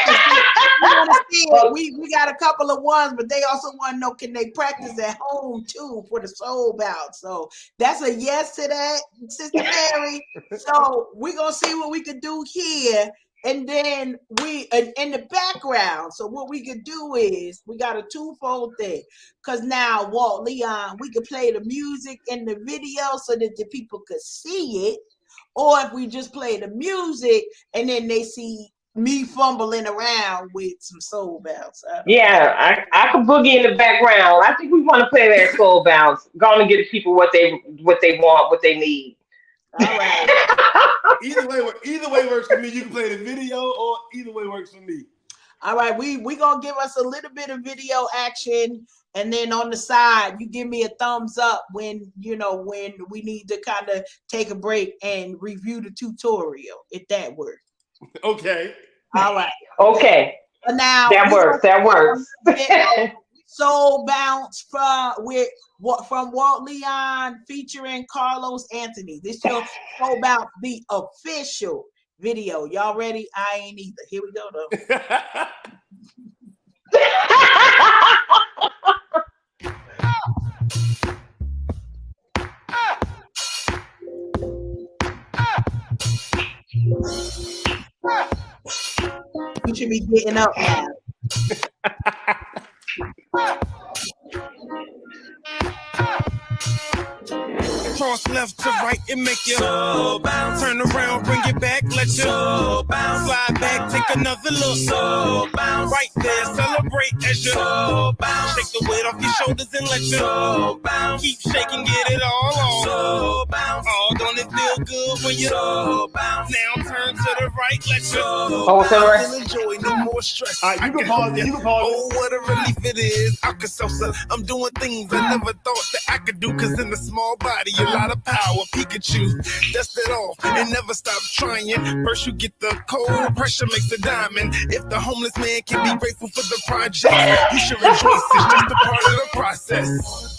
We got a couple of ones, but they also want to know, can they practice at home too for the soul bounce? So that's a yes to that, Sister Mary. So we're gonna see what we could do here. And then in the background. So what we could do is we got a twofold thing. Because now Walt Leon, we could play the music in the video so that the people could see it. Or if we just play the music and then they see me fumbling around with some soul bounce. Yeah, I could boogie in the background. I think we want to play that soul bounce. Going to get the people what they want, what they need. All right. Either way works for me. You can play the video, or either way works for me. All right, we gonna give us a little bit of video action, and then on the side, you give me a thumbs up when we need to kind of take a break and review the tutorial, if that works. Okay. All right. Okay. Now that works. Soul Bounce from Walt Leon featuring Carlos Anthony. This show Soul Bounce, the official video. Y'all ready? I ain't either. Here we go though. You should be getting up now. Cross left to right and make you soul bounce. Turn around, bring it back, let you soul bounce. Slide back, take another look. Soul bounce. Right there, celebrate as you soul bounce. Shake the weight off your shoulders and let you soul bounce. Keep shaking, get it all on. Soul bounce. Oh, don't it feel good when you soul bounce? Now turn to the right, let you soul bounce. And enjoy, no more stress. All right, you can pause it. Oh, what a relief it is. I'm doing things I never thought that I could do, cause in the small body, a lot of power. Pikachu, dust it off and never stop trying. First you get the cold, pressure makes the diamond. If the homeless man can be grateful for the project, you should rejoice. It's just a part of the process.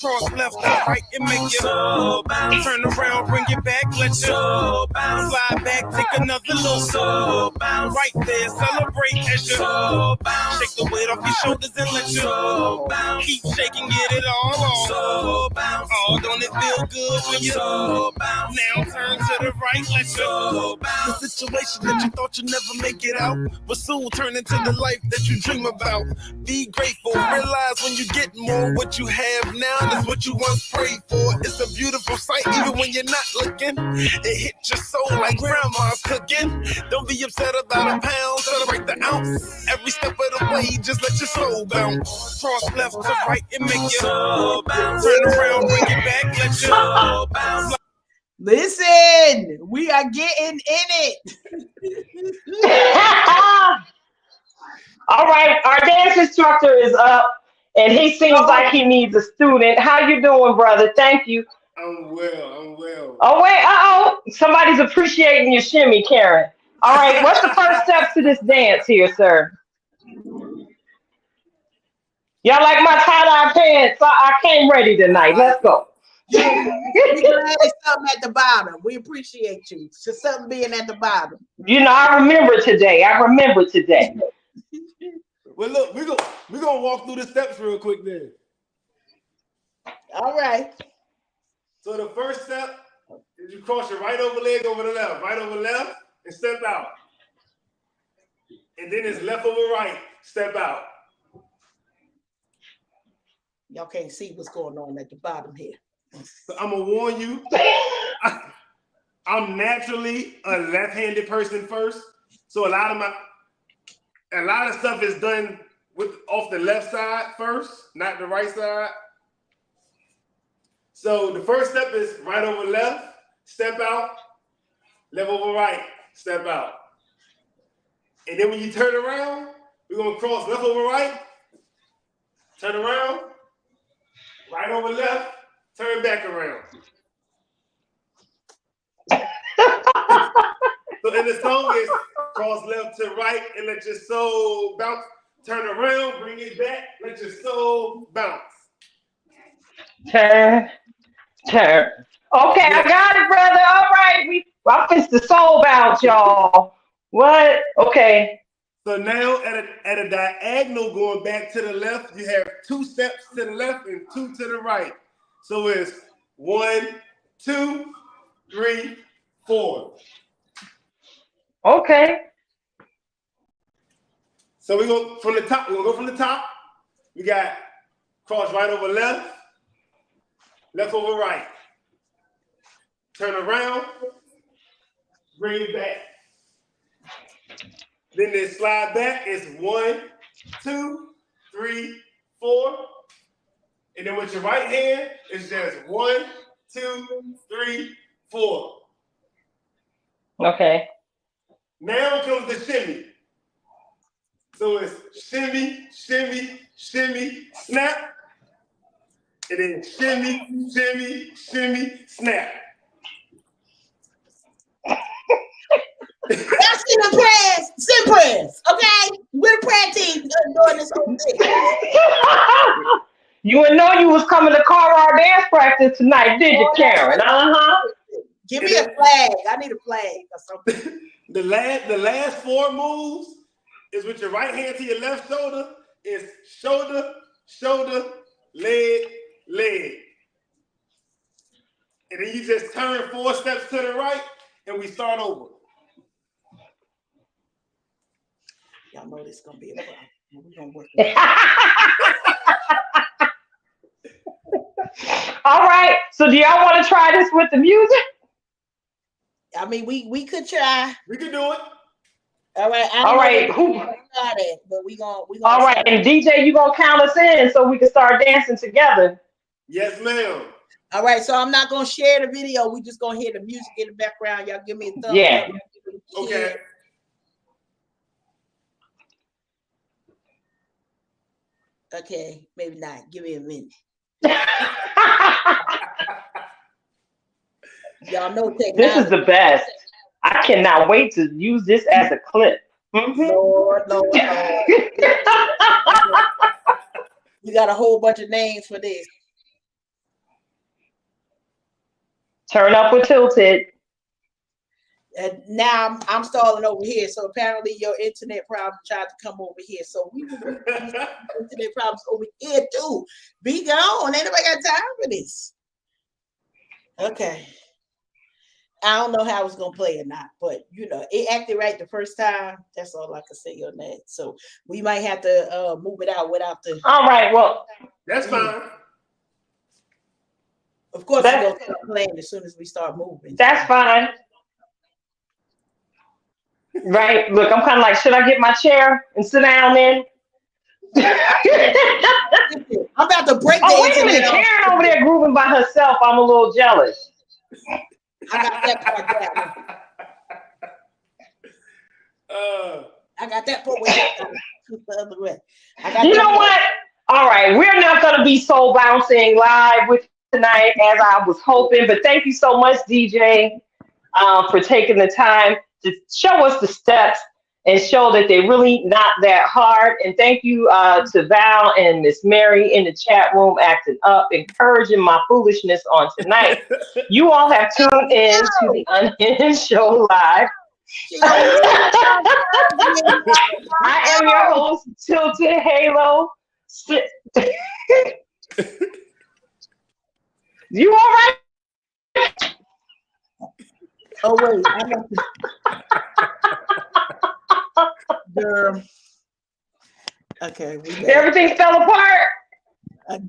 Cross left to right and make you soul bounce. Turn around, bring it back, let you soul bounce. Slide back, take another look. Soul bounce. Right there, celebrate as you soul bounce. Shake the weight off your shoulders and let you soul bounce. Keep shaking, get it all on. Soul bounce. Oh, don't it feel good when you soul bounce? Now turn to the right, let you soul bounce. The situation that you thought you'd never make it out will soon turn into the life that you dream about. Be grateful, realize when you get more, what you have now is what you once prayed for. It's a beautiful sight, even when you're not looking. It hits your soul like grandma's cooking. Don't be upset about a pound, celebrate the ounce. Every step of the way, just let your soul bounce. Cross left to right and make your soul bounce. Turn around, bring it back, let your soul bounce. Listen, we are getting in it. All right, our dance instructor is up, And he seems like he needs a student. How you doing, brother? Thank you. I'm well. I'm well. Oh wait, somebody's appreciating your shimmy, Karen. All right, what's the first steps to this dance here, sir? Y'all like my tie-dye pants? I came ready tonight. Let's go. We glad it's something at the bottom. We appreciate you. So something being at the bottom. You know, I remember today. Well, look, we're gonna walk through the steps real quick then. All right. So the first step is you cross your right over leg over the left, right over left, and step out. And then it's left over right, step out. Y'all can't see what's going on at the bottom here. So I'm gonna warn you, I'm naturally a left-handed person first. So a lot of stuff is done off the left side first, not the right side. So the first step is right over left, step out, left over right, step out. And then when you turn around, we're gonna cross left over right, turn around, right over left, turn back around. So in the song is cross left to right and let your soul bounce. Turn around, bring it back, let your soul bounce. Turn. Okay, I got it, brother. All right, I fixed the soul bounce, y'all. What? Okay. So now at a diagonal going back to the left, you have 2 steps to the left and 2 to the right. So it's 1, 2, 3, 4. Okay. So we go from the top. We're gonna go from the top. We got cross right over left, left over right. Turn around, bring it back. Then they slide back. It's 1, 2, 3, 4. And then with your right hand, it's just 1, 2, 3, 4. Okay. Now comes the shimmy. So it's shimmy, shimmy, shimmy, snap. And then shimmy, shimmy, shimmy, snap. That's in the prayers, send prayers, okay? We're the prayer team doing this whole thing. You didn't know you was coming to Carl dance practice tonight, did you, Karen? Give me a flag. I need a flag or something. The last 4 moves is with your right hand to your left shoulder. It's shoulder, shoulder, leg, leg. And then you just turn 4 steps to the right and we start over. Y'all know this is gonna be a problem. We're gonna work it. All right. So do y'all want to try this with the music? I mean, we could try. We can do it. All right. All right. But we gonna. All right. And DJ, you gonna count us in so we can start dancing together. Yes, ma'am. All right. So I'm not gonna share the video. We just gonna hear the music in the background. Y'all give me a thumbs Yeah. up. Okay. Okay, maybe not. Give me a minute. Y'all know technology. This is the best. I cannot wait to use this as a clip. Lord. We got a whole bunch of names for this. Turn up or tilted. And now I'm stalling over here. So apparently your internet problem tried to come over here. So we internet problems over here too. Be gone. Ain't nobody got time for this. Okay. I don't know how it's gonna play or not, but it acted right the first time. That's all I can say on that. So we might have to move it out without the. All right. Well, that's fine. Of course, it's gonna start playing as soon as we start moving. That's fine. Right. Look, I'm kind of like, should I get my chair and sit down then? I'm about to break the wait a minute. Karen over there grooving by herself. I'm a little jealous. I got that part down. I got that part the other way. You know what? All right, we're not going to be soul bouncing live with you tonight as I was hoping, but thank you so much, DJ, for taking the time to show us the steps and show that they're really not that hard. And thank you to Val and Miss Mary in the chat room acting up, encouraging my foolishness on tonight. You all have tuned in to the Unhinged Show Live. I am your host, Tilted Halo. You all right? Oh wait, I have to. Okay, Everything fell apart.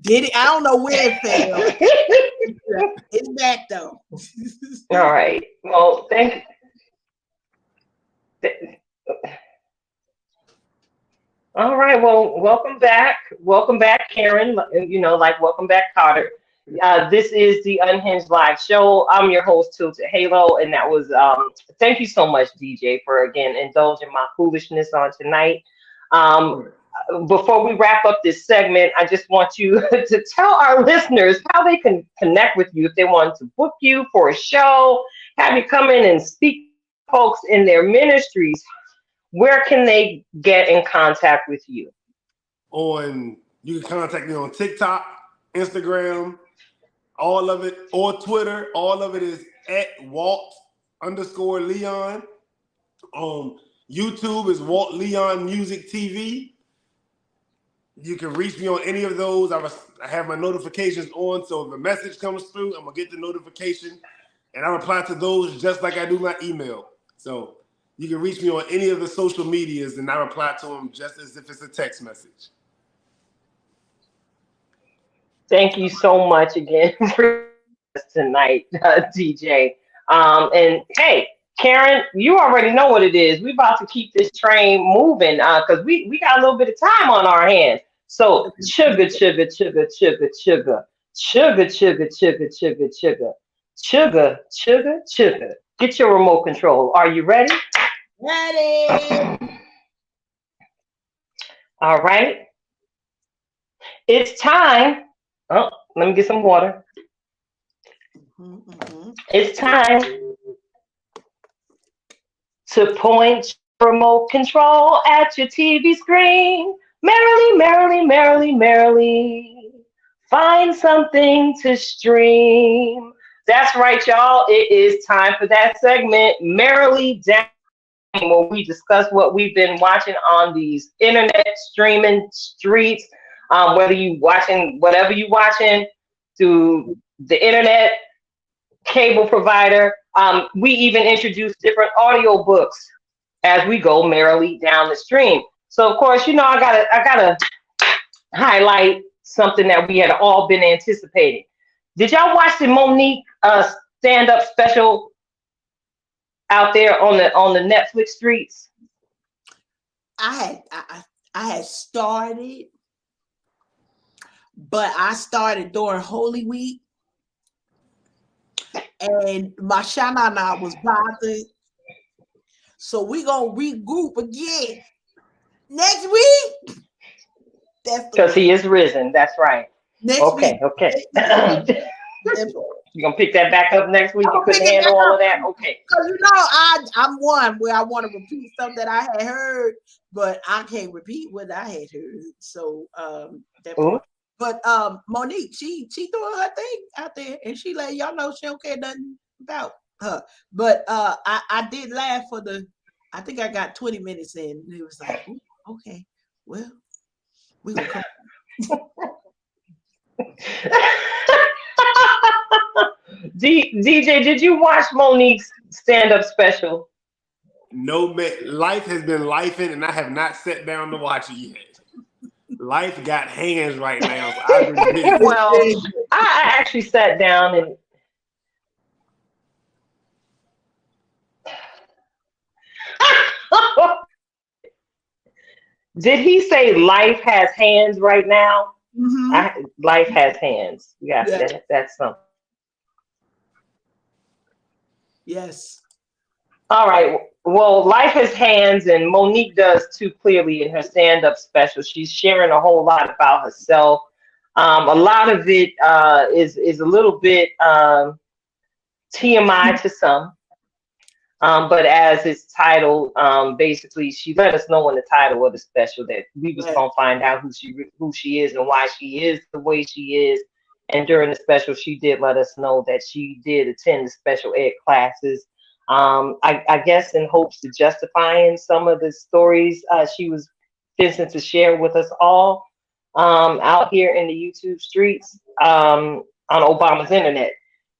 Did it? I don't know where it fell. It's back though. All right. Well, thank you. All right. Well, welcome back. Welcome back, Karen. Welcome back, Carter. This is the Unhinged Live Show. I'm your host, Tilted Halo, and that was thank you so much, DJ, for again indulging my foolishness on tonight. Before we wrap up this segment, I just want you to tell our listeners how they can connect with you if they want to book you for a show, have you come in and speak to folks in their ministries. Where can they get in contact with you? You can contact me on TikTok, Instagram, all of it, or Twitter. All of it is at Walt_Leon. YouTube is Walt Leon Music TV. You can reach me on any of those. I have my notifications on, so if a message comes through, I'm gonna get the notification, and I reply to those just like I do my email. So you can reach me on any of the social medias, and I reply to them just as if it's a text message. Thank you so much again for tonight, DJ. And hey, Karen, you already know what it is. We're about to keep this train moving because we got a little bit of time on our hands. So sugar, sugar, sugar, sugar, sugar, sugar, sugar, sugar, sugar, sugar, sugar, sugar, sugar. Get your remote control. Are you ready? Ready. All right. It's time. Oh, let me get some water. It's time to point your remote control at your TV screen. Merrily, merrily, merrily, merrily. Find something to stream. That's right, y'all. It is time for that segment, Merrily Down, where we discuss what we've been watching on these internet streaming streets. Whether you watching whatever you watching through the internet, cable provider. We even introduce different audio books as we go merrily down the stream. So of course, I gotta highlight something that we had all been anticipating. Did y'all watch the Monique stand-up special out there on the Netflix streets? I had started, but I started during Holy Week, and my shanana was bothered. So we gonna regroup again next week. That's because he is risen. That's right. Next week. Okay. You gonna pick that back up next week? You couldn't handle all of that? Okay. Because I'm one where I want to repeat something that I had heard, but I can't repeat what I had heard. So but Monique, she doing her thing out there, and she let y'all know she don't care nothing about her. But I did laugh I think I got 20 minutes in, and it was like, okay, well, we gonna come. DJ, did you watch Monique's stand-up special? No, man. Life has been lifing, and I have not sat down to watch it yet. Life got hands right now. So I've been busy. Well, I actually sat down and did he say life has hands right now? Mm-hmm. Life has hands. Yes, yeah. That's something. Yes. All right. Well, life has hands, and Monique does too. Clearly, in her stand-up special, she's sharing a whole lot about herself. A lot of it is a little bit TMI to some. But as it's titled, basically, she let us know in the title of the special that we was Right. gonna find out who she is and why she is the way she is. And during the special, she did let us know that she did attend the special ed classes. I guess in hopes of justifying some of the stories she was destined to share with us all out here in the YouTube streets on Obama's internet.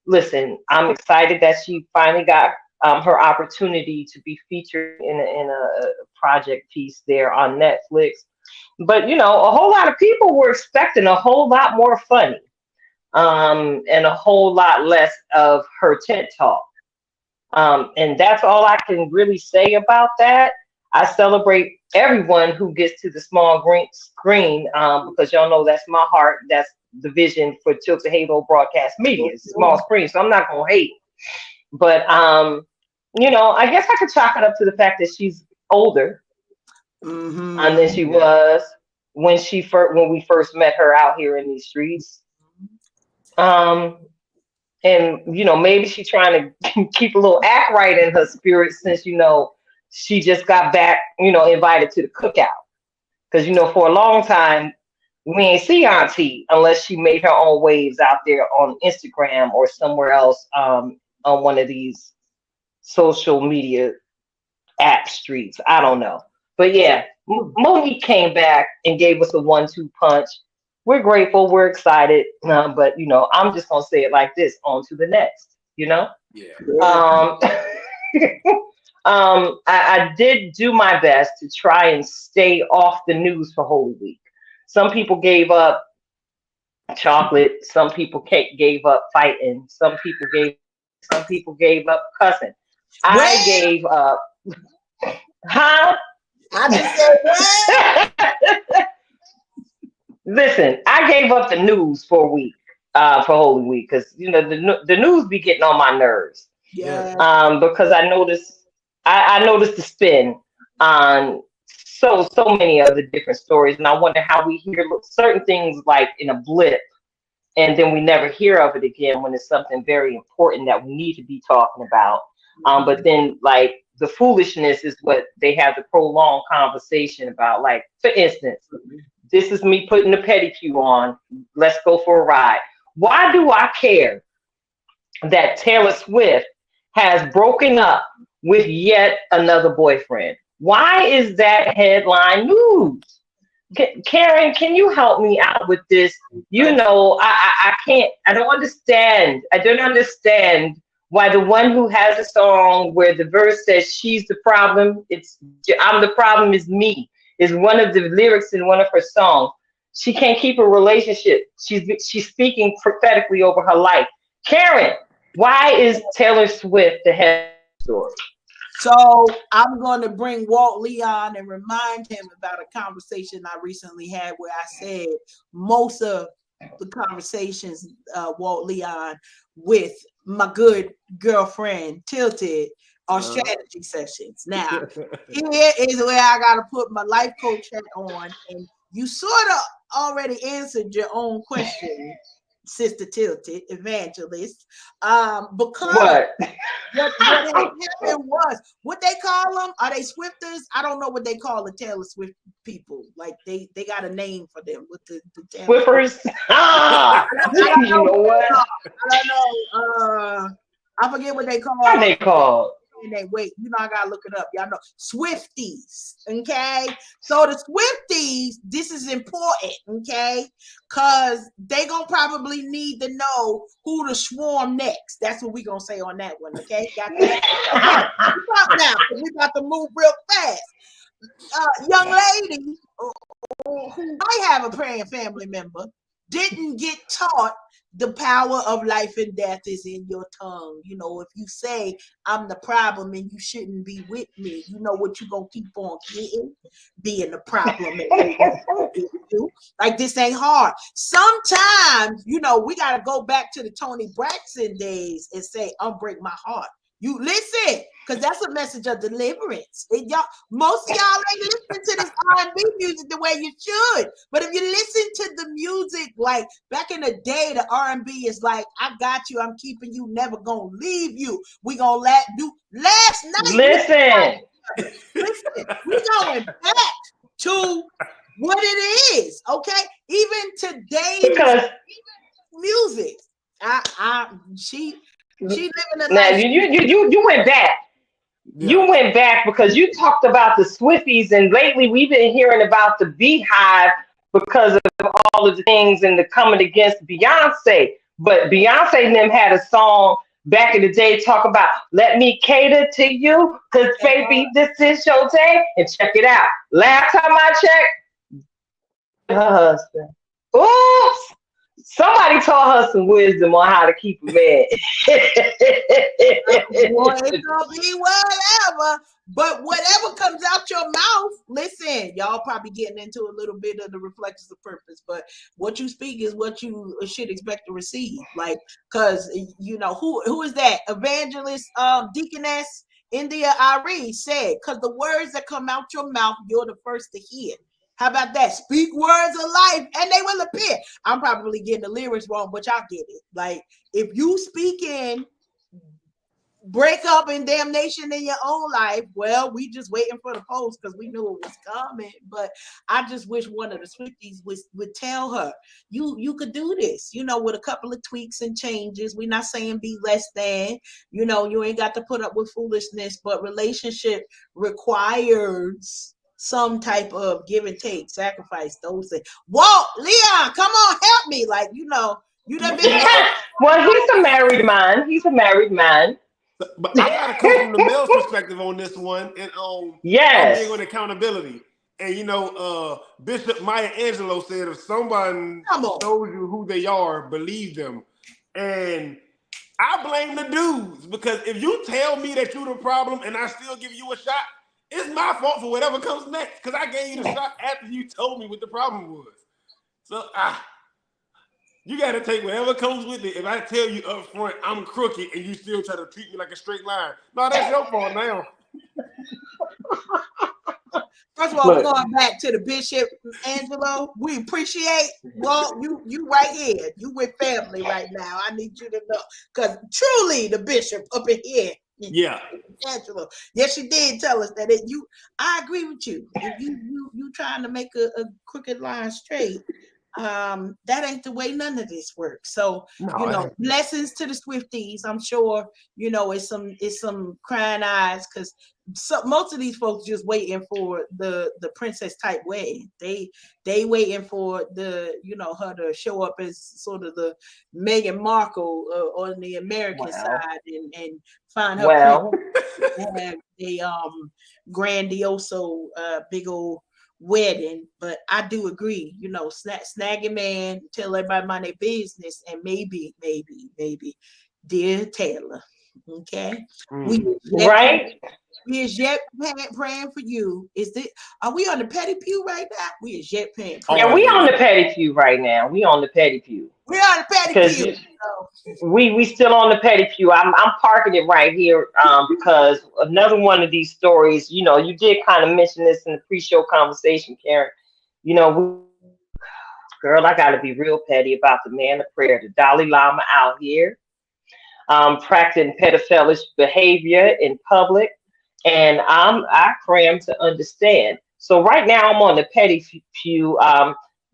Listen, I'm excited that she finally got her opportunity to be featured in a project piece there on Netflix. But you know, a whole lot of people were expecting a whole lot more funny, and a whole lot less of her TED talk. And that's all I can really say about that. I celebrate everyone who gets to the small green screen, because y'all know that's my heart. That's the vision for Tilted Halo Broadcast Media, small screen. So I'm not gonna hate, but you know, I guess I could chalk it up to the fact that she's older than she was when we first met her out here in these streets. Um, and you know, maybe she's trying to keep a little act right in her spirit since you know she just got back, you know, invited to the cookout. Because you know, for a long time we ain't see Auntie unless she made her own waves out there on Instagram or somewhere else on one of these social media app streets. I don't know. But yeah, Monique came back and gave us a 1-2 punch. We're grateful. We're excited. But, you know, I'm just going to say it like this. On to the next, you know? Yeah. I did do my best to try and stay off the news for Holy Week. Some people gave up chocolate. Some people gave up fighting. Some people gave up cussing. I gave up. Huh? I just said what? Listen, I gave up the news for a week, for Holy Week, because you know the news be getting on my nerves. Yeah. Because I noticed the spin on so many of the different stories, and I wonder how we hear certain things like in a blip, and then we never hear of it again when it's something very important that we need to be talking about. But then like the foolishness is what they have the prolonged conversation about. Like, for instance, this is me putting the pedicure on. Let's go for a ride. Why do I care that Taylor Swift has broken up with yet another boyfriend? Why is that headline news? Karen, can you help me out with this? You know, I can't, I don't understand. I don't understand why the one who has a song where the verse says she's the problem, I'm the problem is me, is one of the lyrics in one of her songs. She can't keep a relationship. She's speaking prophetically over her life. Karen, why is Taylor Swift the head story? So I'm going to bring Walt Leon and remind him about a conversation I recently had where I said most of the conversations, Walt Leon, with my good girlfriend Tilted are strategy sessions. Now, here is where I got to put my life coach hat on, and you sort of already answered your own question, Sister Tilted, evangelist, because what happened was, what they call them, are they Swifters? I don't know what they call the Taylor Swift people. Like they got a name for them with the Swifters. I don't You know what? I don't know. I forget what they call. What are they called? Wait, you know, I gotta look it up. Y'all know Swifties, okay? So the Swifties, this is important, okay? Cause they gonna probably need to know who to swarm next. That's what we gonna say on that one, okay? Got that? Okay. Now, we about to move real fast. Young lady who might have a praying family member didn't get taught the power of life and death is in your tongue. You know, if you say I'm the problem and you shouldn't be with me, you know what you're gonna keep on getting? Being the problem. Like, this ain't hard. Sometimes, you know, we gotta go back to the Tony Braxton days and say, unbreak my heart. You listen, because that's a message of deliverance. And y'all, most of y'all ain't listening to this R&B music the way you should. But if you listen to the music, like back in the day, the R&B is like, I got you, I'm keeping you, never gonna leave you. We gonna do last night. Listen, we going back to what it is, okay? Even today's Because music, she living a now life. you went back. Yeah. You went back because you talked about the Swifties, and lately we've been hearing about the Beehive because of all of the things and the coming against Beyonce. But Beyonce and them had a song back in the day talk about "Let me cater to you," because baby, this is your day. And check it out. Last time I checked, her husband. Oops. Somebody taught her some wisdom on how to keep a man. Boy, it's gonna be whatever. But whatever comes out your mouth, listen, y'all probably getting into a little bit of the reflections of purpose, but what you speak is what you should expect to receive. Like, cause you know who is that? Evangelist Deaconess India Ari said, cause the words that come out your mouth, you're the first to hear. How about that? Speak words of life and they will appear. I'm probably getting the lyrics wrong, but y'all get it. Like, if you speak in breakup and damnation in your own life, well, we just waiting for the post because we knew it was coming. But I just wish one of the Swifties would tell her, you could do this, you know, with a couple of tweaks and changes. We're not saying be less than, you know, you ain't got to put up with foolishness, but relationship requires some type of give and take, sacrifice, those things. Walt Leon, come on, help me. Like, you know, you done been Well, he's a married man. He's a married man. But I gotta come from the male's perspective on this one, and I'm big on accountability. And you know, Bishop Maya Angelou said, if someone shows you who they are, believe them. And I blame the dudes, because if you tell me that you're the problem and I still give you a shot, it's my fault for whatever comes next, because I gave you the shot after you told me what the problem was. So you got to take whatever comes with it. If I tell you up front I'm crooked and you still try to treat me like a straight line, no, that's your fault now. First of all, we're going back to the Bishop Angelo. We appreciate, well, you right here. You with family right now. I need you to know, because truly the bishop up in here. Yeah, Angelo. Yes, she did tell us that I agree with you. If you trying to make a crooked line straight, that ain't the way none of this works. So you know, blessings to the Swifties. I'm sure you know it's some crying eyes, because most of these folks just waiting for the princess type wedding. They waiting for her to show up as sort of the Meghan Markle on the American side and find her have a grandioso big old wedding. But I do agree, you know, snag a man, tell everybody mind their business, and maybe dear Taylor, okay, we is yet praying for you. Are we on the petty pew right now? We is yet praying. Yeah, we on the petty pew right now. We on the petty pew. We on the petty pew. We still on the petty pew. I'm parking it right here because another one of these stories, you know, you did kind of mention this in the pre-show conversation, Karen. You know, girl, I got to be real petty about the man of prayer, the Dalai Lama out here, practicing pedophilic behavior in public. And I cram to understand. So right now I'm on the petty pew.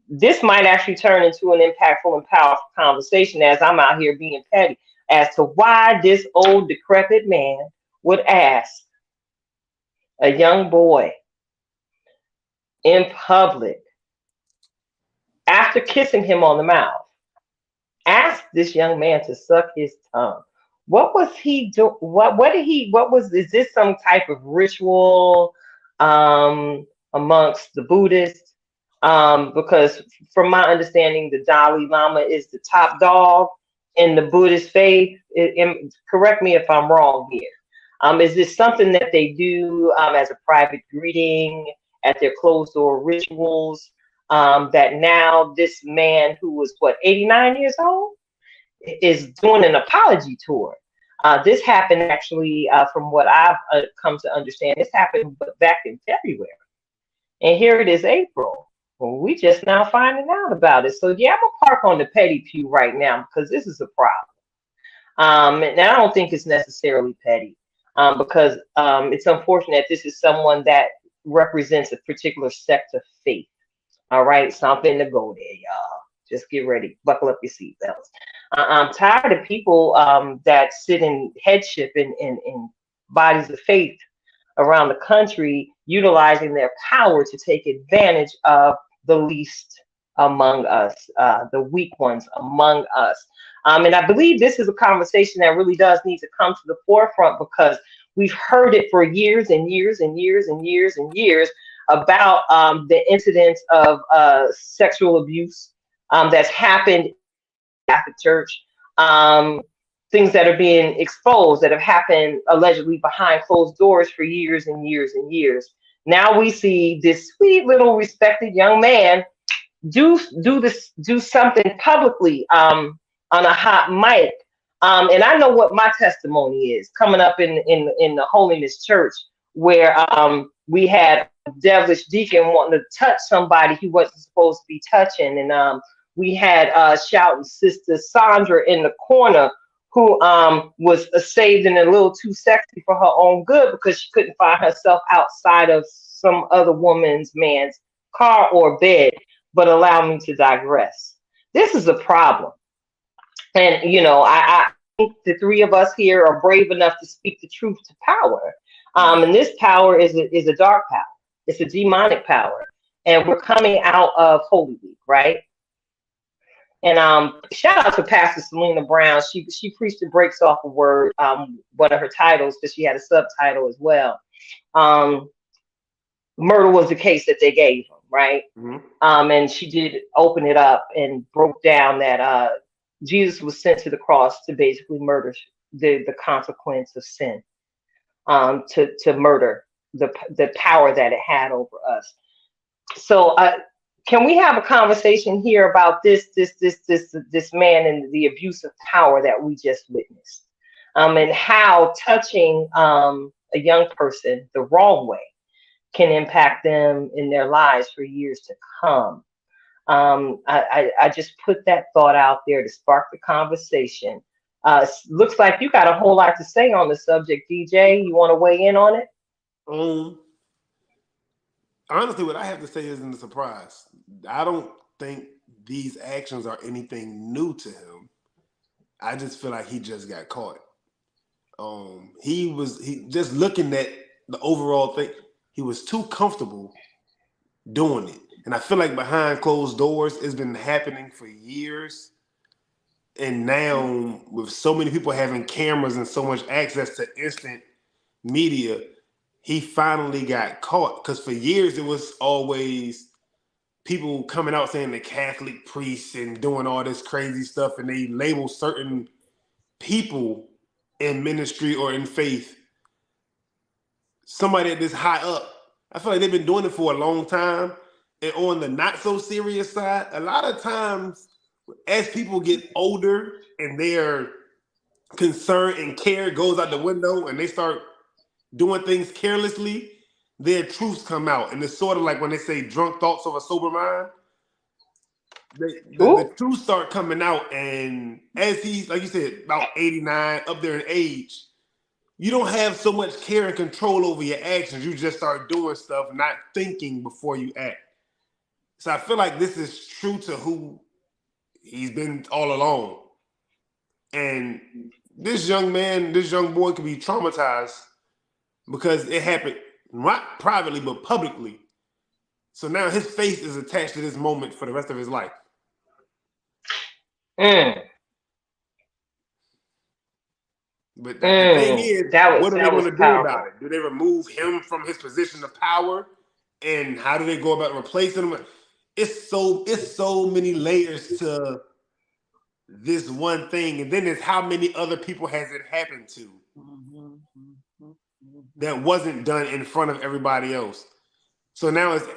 This might actually turn into an impactful and powerful conversation as I'm out here being petty as to why this old decrepit man would ask a young boy in public, after kissing him on the mouth, ask this young man to suck his tongue. What was he doing? Is this some type of ritual amongst the Buddhists? Because from my understanding, the Dalai Lama is the top dog in the Buddhist faith. Correct me if I'm wrong here. Is this something that they do as a private greeting at their closed door rituals? That now this man who was 89 years old is doing an apology tour. This happened actually, from what I've come to understand, this happened back in February. And here it is April. Well, we just now finding out about it. So yeah, I'm gonna park on the petty pew right now because this is a problem. And I don't think it's necessarily petty, because it's unfortunate this is someone that represents a particular sect of faith. All right, so I'm finna go there, y'all. Just get ready, buckle up your seatbelts. I'm tired of people that sit in headship in bodies of faith around the country, utilizing their power to take advantage of the least among us, the weak ones among us. And I believe this is a conversation that really does need to come to the forefront because we've heard it for years and years and years and years and years about the incidents of sexual abuse that's happened in the Catholic Church. Things that are being exposed that have happened allegedly behind closed doors for years and years and years. Now we see this sweet little respected young man do something publicly on a hot mic. And I know what my testimony is coming up in the Holiness Church, where we had a devilish deacon wanting to touch somebody he wasn't supposed to be touching, and we had shouting Sister Sandra in the corner who was saved and a little too sexy for her own good because she couldn't find herself outside of some other man's car or bed. But allow me to digress. This is a problem. And, I think the three of us here are brave enough to speak the truth to power. And this power is a dark power. It's a demonic power. And we're coming out of Holy Week, right? And shout out to Pastor Selena Brown. She preached and breaks off a word, one of her titles, because she had a subtitle as well. Murder was the case that they gave him, right? Mm-hmm. And she did open it up and broke down that Jesus was sent to the cross to basically murder the consequence of sin, to murder the power that it had over us. So can we have a conversation here about this man and the abuse of power that we just witnessed, and how touching a young person the wrong way can impact them in their lives for years to come? I just put that thought out there to spark the conversation. Looks like you got a whole lot to say on the subject, DJ. You want to weigh in on it? Honestly, what I have to say isn't a surprise. I don't think these actions are anything new to him. I just feel like he just got caught. He just looking at the overall thing. He was too comfortable doing it. And I feel like behind closed doors, it's been happening for years. And now with so many people having cameras and so much access to instant media, he finally got caught. Because for years, it was always people coming out saying the Catholic priests and doing all this crazy stuff. And they label certain people in ministry or in faith somebody this high up. I feel like they've been doing it for a long time. And on the not so serious side, a lot of times as people get older and their concern and care goes out the window and they start doing things carelessly, their truths come out. And it's sort of like when they say drunk thoughts of a sober mind. The truths start coming out. And as he's, like you said, about 89, up there in age, you don't have so much care and control over your actions. You just start doing stuff, not thinking before you act. So I feel like this is true to who he's been all along. And this young man, this young boy could be traumatized because it happened not privately, but publicly. So now his face is attached to this moment for the rest of his life. But the thing is, what are they going to do about it? Do they remove him from his position of power? And how do they go about replacing him? It's so many layers to this one thing. And then it's how many other people has it happened to that wasn't done in front of everybody else. So now it's,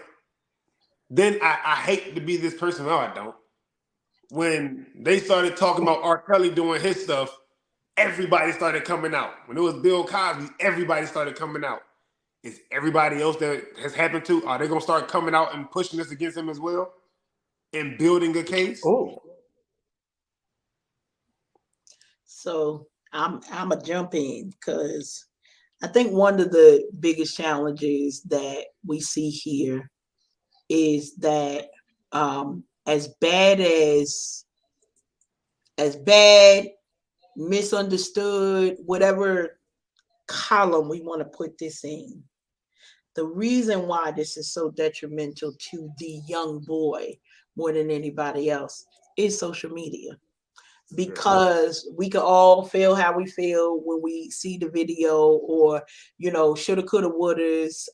then I hate to be this person. No, I don't. When they started talking about R. Kelly doing his stuff, everybody started coming out. When it was Bill Cosby, everybody started coming out. Is everybody else that has happened to, are they going to start coming out and pushing this against him as well? And building a case? Oh. So I'm a jump in because I think one of the biggest challenges that we see here is that as bad, misunderstood, whatever column we want to put this in, the reason why this is so detrimental to the young boy more than anybody else is social media. Because we could all feel how we feel when we see the video, or shoulda, coulda, wouldas.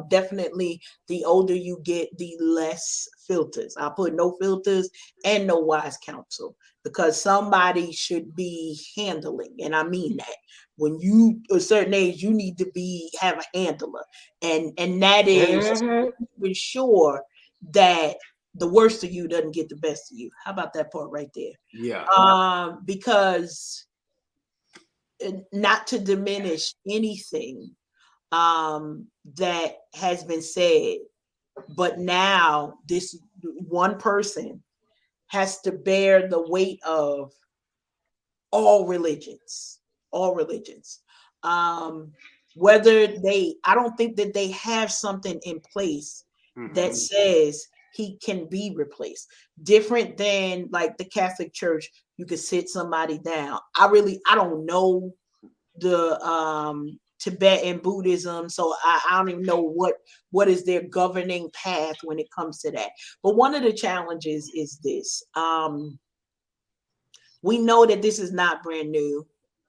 Definitely, the older you get, the less filters. I put no filters and no wise counsel, because somebody should be handling, and I mean that. When you a certain age, you need to have a handler, and that is ensure that the worst of you doesn't get the best of you. How about that part right there? Yeah. Because not to diminish anything that has been said, but now this one person has to bear the weight of all religions. Whether I don't think that they have something in place that says he can be replaced. Different than like the Catholic Church, you could sit somebody down. I don't know the Tibetan Buddhism, so I don't even know what is their governing path when it comes to that. But one of the challenges is this. We know that this is not brand new.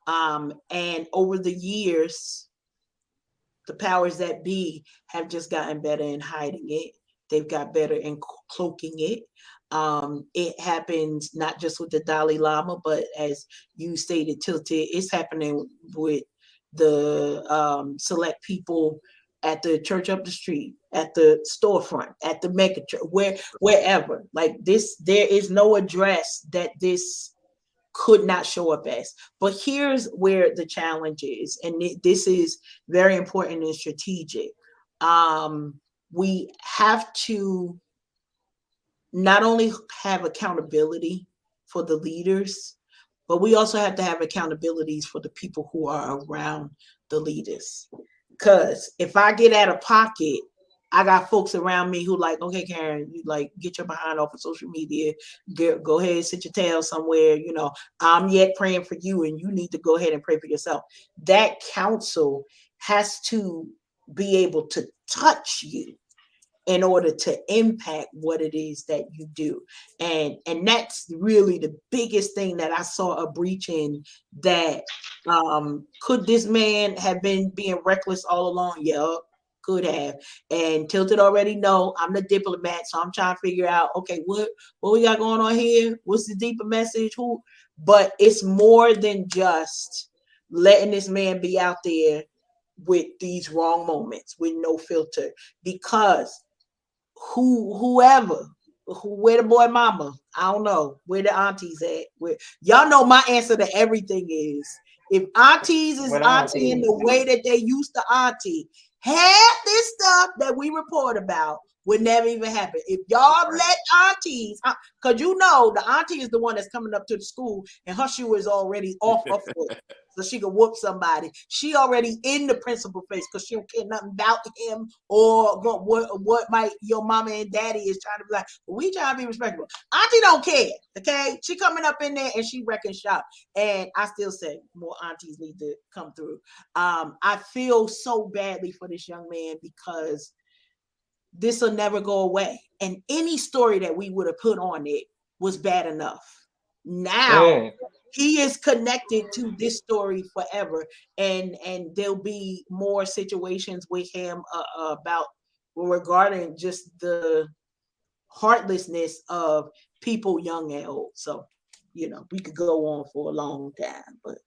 And over the years, the powers that be have just gotten better in hiding it. They've got better in cloaking it. It happens not just with the Dalai Lama, but as you stated, Tilted, it's happening with the select people at the church up the street, at the storefront, at the mega church, wherever. Like this, there is no address that this could not show up as. But here's where the challenge is, and this is very important and strategic. We have to not only have accountability for the leaders, but we also have to have accountabilities for the people who are around the leaders. Because if I get out of pocket, I got folks around me who like, okay, Karen, you like get your behind off of social media, go ahead, sit your tail somewhere. I'm yet praying for you, and you need to go ahead and pray for yourself. That counsel has to be able to touch you in order to impact what it is that you do. And that's really the biggest thing that I saw a breach in. That could this man have been being reckless all along? Yeah, could have. And Tilted already know I'm the diplomat, so I'm trying to figure out, okay, what we got going on here? What's the deeper message? But it's more than just letting this man be out there with these wrong moments with no filter, because where the boy mama, I don't know where the aunties at. Where y'all know my answer to everything is, if aunties is auntie in the way that they used to auntie, half this stuff that we report about would never even happen. If y'all let aunties, because the auntie is the one that's coming up to the school and her shoe is already off her foot, so she can whoop somebody. She already in the principal face because she don't care nothing about him or what your mama and daddy is trying to be like. We trying to be respectful. Auntie don't care. Okay, she coming up in there and she wrecking shop. And I still say more aunties need to come through. I feel so badly for this young man because this will never go away. And any story that we would have put on it was bad enough. Now he is connected to this story forever, and there'll be more situations with him about regarding just the heartlessness of people young and old. So we could go on for a long time, but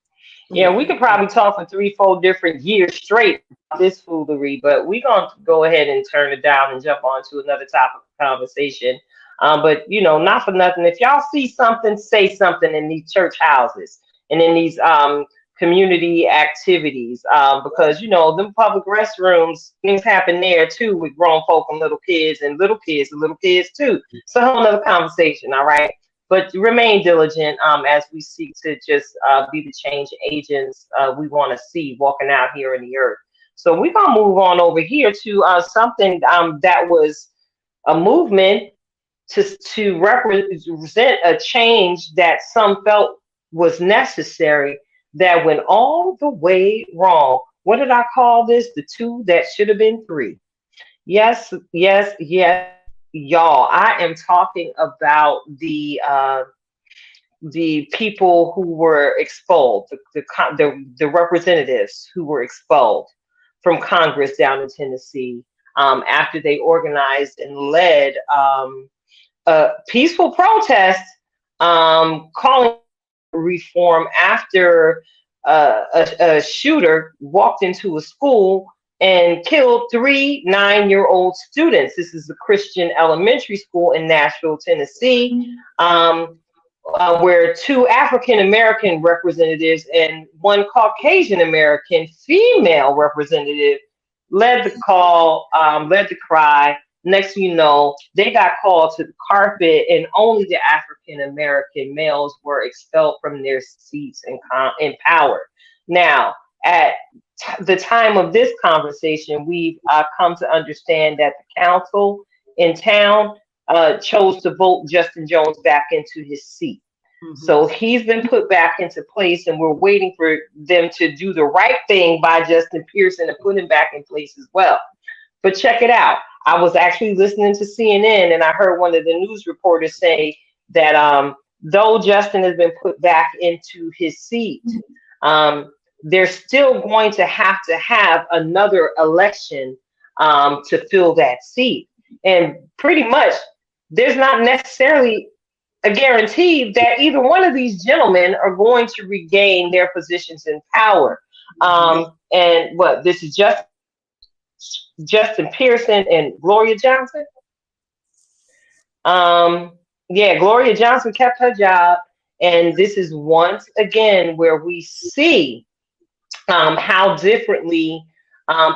yeah, we could probably talk for 3-4 different years straight about this foolery, but we're going to go ahead and turn it down and jump on to another topic of conversation. But, not for nothing. If y'all see something, say something in these church houses and in these community activities, because them public restrooms, things happen there too with grown folk and little kids and little kids too. It's a whole nother conversation, all right. But remain diligent as we seek to just be the change agents we want to see walking out here in the earth. So we're gonna move on over here to something that was a movement to represent a change that some felt was necessary, that went all the way wrong. What did I call this? The two that should have been three. Yes, yes, yes, y'all. I am talking about the people who were expelled, the representatives who were expelled from Congress down in Tennessee, after they organized and led a peaceful protest, calling reform after a shooter walked into a school and killed 3 9-year-old students. This is a Christian elementary school in Nashville, Tennessee, where 2 African American representatives and 1 Caucasian American female representative led the call, led the cry. Next thing you know, they got called to the carpet, and only the African American males were expelled from their seats in power. Now, at the time of this conversation, we've come to understand that the council in town chose to vote Justin Jones back into his seat. Mm-hmm. So he's been put back into place, and we're waiting for them to do the right thing by Justin Pearson and put him back in place as well. But check it out. I was actually listening to CNN, and I heard one of the news reporters say that though Justin has been put back into his seat, they're still going to have another election to fill that seat. And pretty much there's not necessarily a guarantee that either one of these gentlemen are going to regain their positions in power. And what, this is Justin Pearson and Gloria Johnson. Yeah, Gloria Johnson kept her job, and this is once again where we see how differently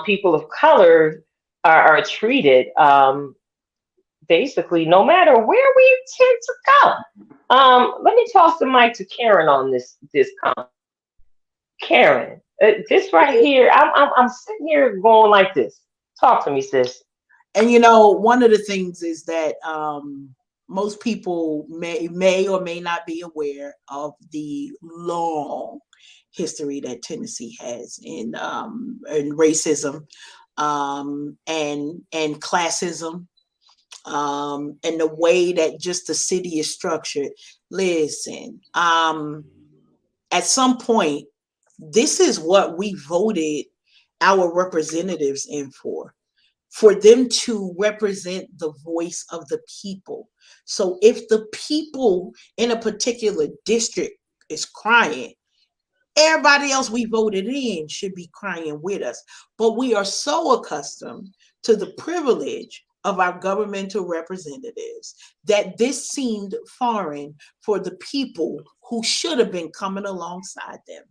people of color are treated. Basically, no matter where we tend to go. Let me toss the mic to Karen on this comment. Karen, this right here, I'm sitting here going like this. Talk to me, sis. And one of the things is that most people may or may not be aware of the long history that Tennessee has in racism and classism, and the way that just the city is structured. Listen, at some point, this is what we voted our representatives in for them to represent the voice of the people. So if the people in a particular district is crying, everybody else we voted in should be crying with us. But we are so accustomed to the privilege of our governmental representatives that this seemed foreign for the people who should have been coming alongside them.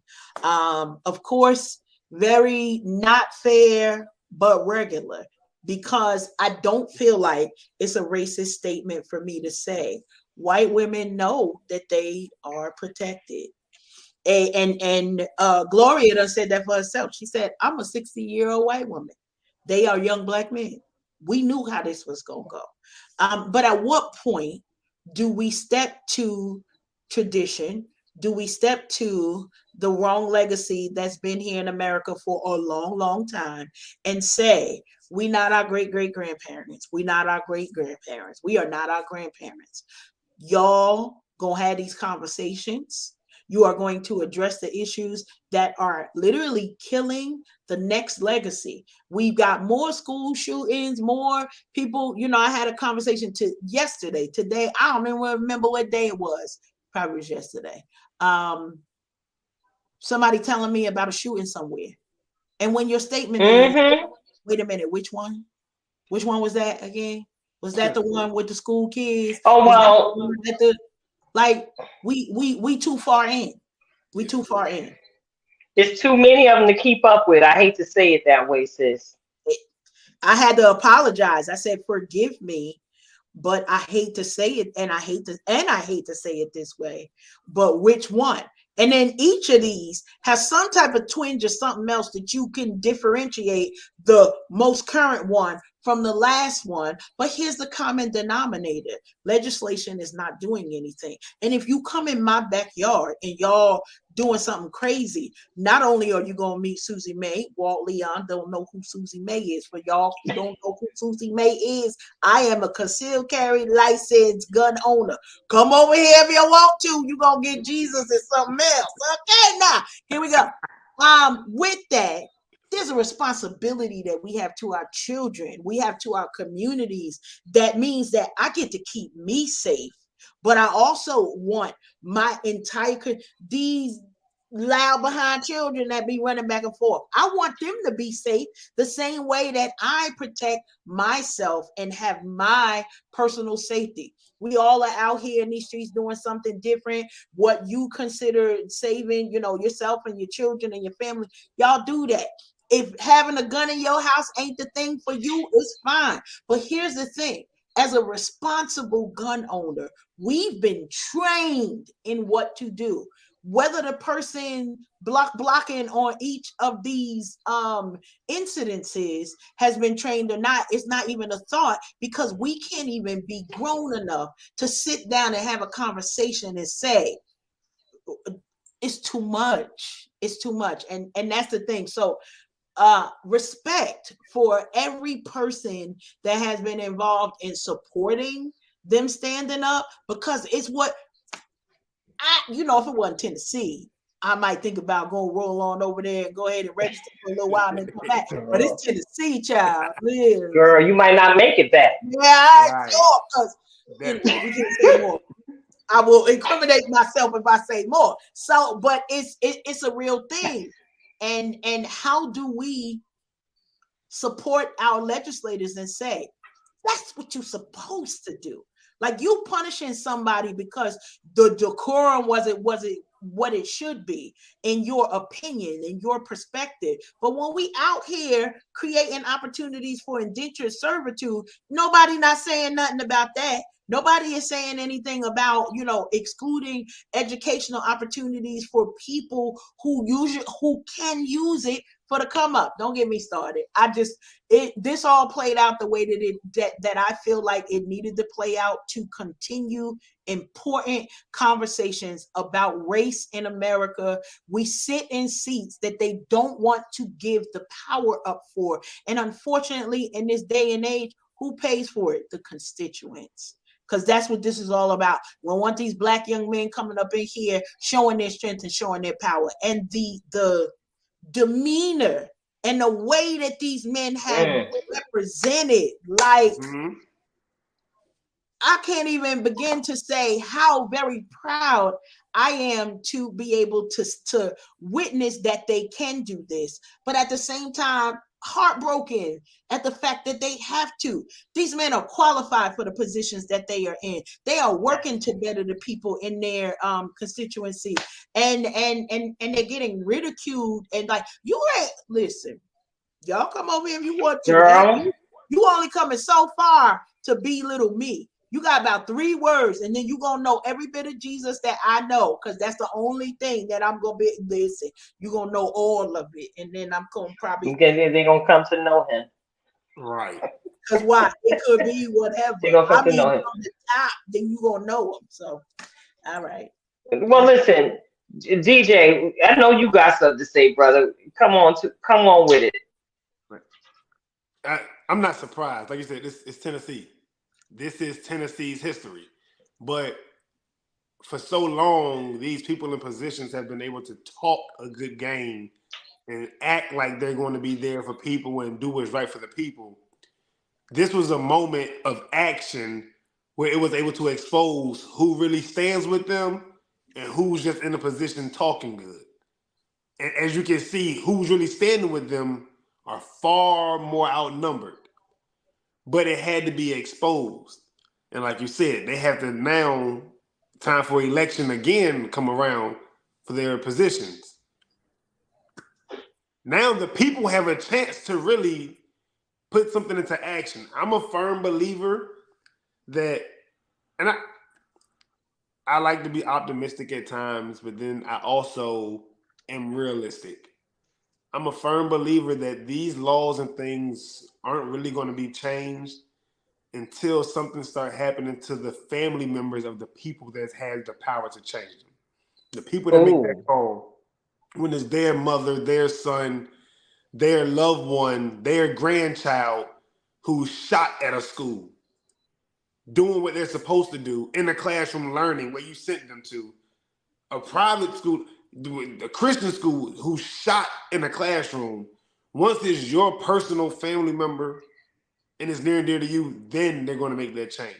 Of course, very not fair, but regular, because I don't feel like it's a racist statement for me to say white women know that they are protected. And Gloria done said that for herself. She said, I'm a 60-year-old white woman. They are young black men. We knew how this was going to go. But at what point do we step to tradition? Do we step to the wrong legacy that's been here in America for a long, long time and say, we not our great-great-grandparents. We not our great-grandparents. We are not our grandparents. Y'all gonna have these conversations. You are going to address the issues that are literally killing the next legacy. We've got more school shootings, more people. I had a conversation yesterday, today. I don't even remember what day it was. Probably was yesterday. Somebody telling me about a shooting somewhere. And when your statement is, wait a minute, which one? Which one was that again? Was that the one with the school kids? Oh, well, we too far in. We too far in. It's too many of them to keep up with. I hate to say it that way, sis. I had to apologize. I said, forgive me, but I hate to say it, and I hate to say it this way, but which one? And then each of these has some type of twinge or something else that you can differentiate the most current one from the last one. But here's the common denominator: legislation is not doing anything. And if you come in my backyard and y'all doing something crazy, not only are you going to meet Susie May. Walt Leon don't know who Susie May is. For y'all who don't know who Susie May is, I am a concealed carry licensed gun owner. Come over here if you want to. You're going to get Jesus and something else. Okay, now, here we go. With that, there's a responsibility that we have to our children. We have to our communities. That means that I get to keep me safe. But I also want my entire, these loud behind children that be running back and forth, I want them to be safe the same way that I protect myself and have my personal safety. We all are out here in these streets doing something different. What you consider saving, yourself and your children and your family, y'all do that. If having a gun in your house ain't the thing for you, it's fine. But here's the thing: as a responsible gun owner, we've been trained in what to do. Whether the person blocking on each of these incidences has been trained or not, it's not even a thought, because we can't even be grown enough to sit down and have a conversation and say, it's too much. It's too much. And that's the thing. So respect for every person that has been involved in supporting them standing up, because it's what if it wasn't Tennessee, I might think about going roll on over there and go ahead and register for a little while and then come back. But it's Tennessee, child. Yeah. Girl, you might not make it back. Yeah, sure, because we can say more. I will incriminate myself if I say more. So, but it's a real thing. And how do we support our legislators and say, that's what you're supposed to do? Like, you punishing somebody because the decorum wasn't what it should be, in your opinion, in your perspective. But when we out here creating opportunities for indentured servitude, nobody not saying nothing about that. Nobody is saying anything about, excluding educational opportunities for people who can use it for the come up. Don't get me started. This all played out the way that I feel like it needed to play out to continue important conversations about race in America. We sit in seats that they don't want to give the power up for. And unfortunately, in this day and age, who pays for it? The constituents. Because that's what this is all about. We want these Black young men coming up in here showing their strength and showing their power. And the demeanor and the way that these men have represented, like, I can't even begin to say how very proud I am to be able to witness that they can do this. But at the same time, heartbroken at the fact that they have to. These men are qualified for the positions that they are in. They are working to better the people in their constituency, and they're getting ridiculed. And like, listen, y'all come over here if you want to. Girl. You only coming so far to belittle me. You got about 3 words, and then you're going to know every bit of Jesus that I know, because that's the only thing that I'm going to be. Listen, you're going to know all of it, and then I'm going to probably. They're going to come to know him. Right. Because why? It could be whatever. They're going to come to know him. From the top, then you're going to know him. So, all right. Well, listen, DJ, I know you got something to say, brother. Come on with it. I'm not surprised. Like you said, it's Tennessee. This is Tennessee's history. But for so long, these people in positions have been able to talk a good game and act like they're going to be there for people and do what's right for the people. This was a moment of action where it was able to expose who really stands with them and who's just in a position talking good. And as you can see, who's really standing with them are far more outnumbered. But it had to be exposed. And like you said, they have to now, time for election again, come around for their positions. Now the people have a chance to really put something into action. I'm a firm believer that, and I like to be optimistic at times, but then I also am realistic. I'm a firm believer that these laws and things aren't really going to be changed until something start happening to the family members of the people that has the power to change them. The people that make that Oh, call when it's their mother, their son, their loved one, their grandchild who's shot at a school, doing what they're supposed to do in the classroom, learning where you sent them to, a private school, a Christian school who's shot in a classroom. Once it's your personal family member and it's near and dear to you, then they're going to make that change.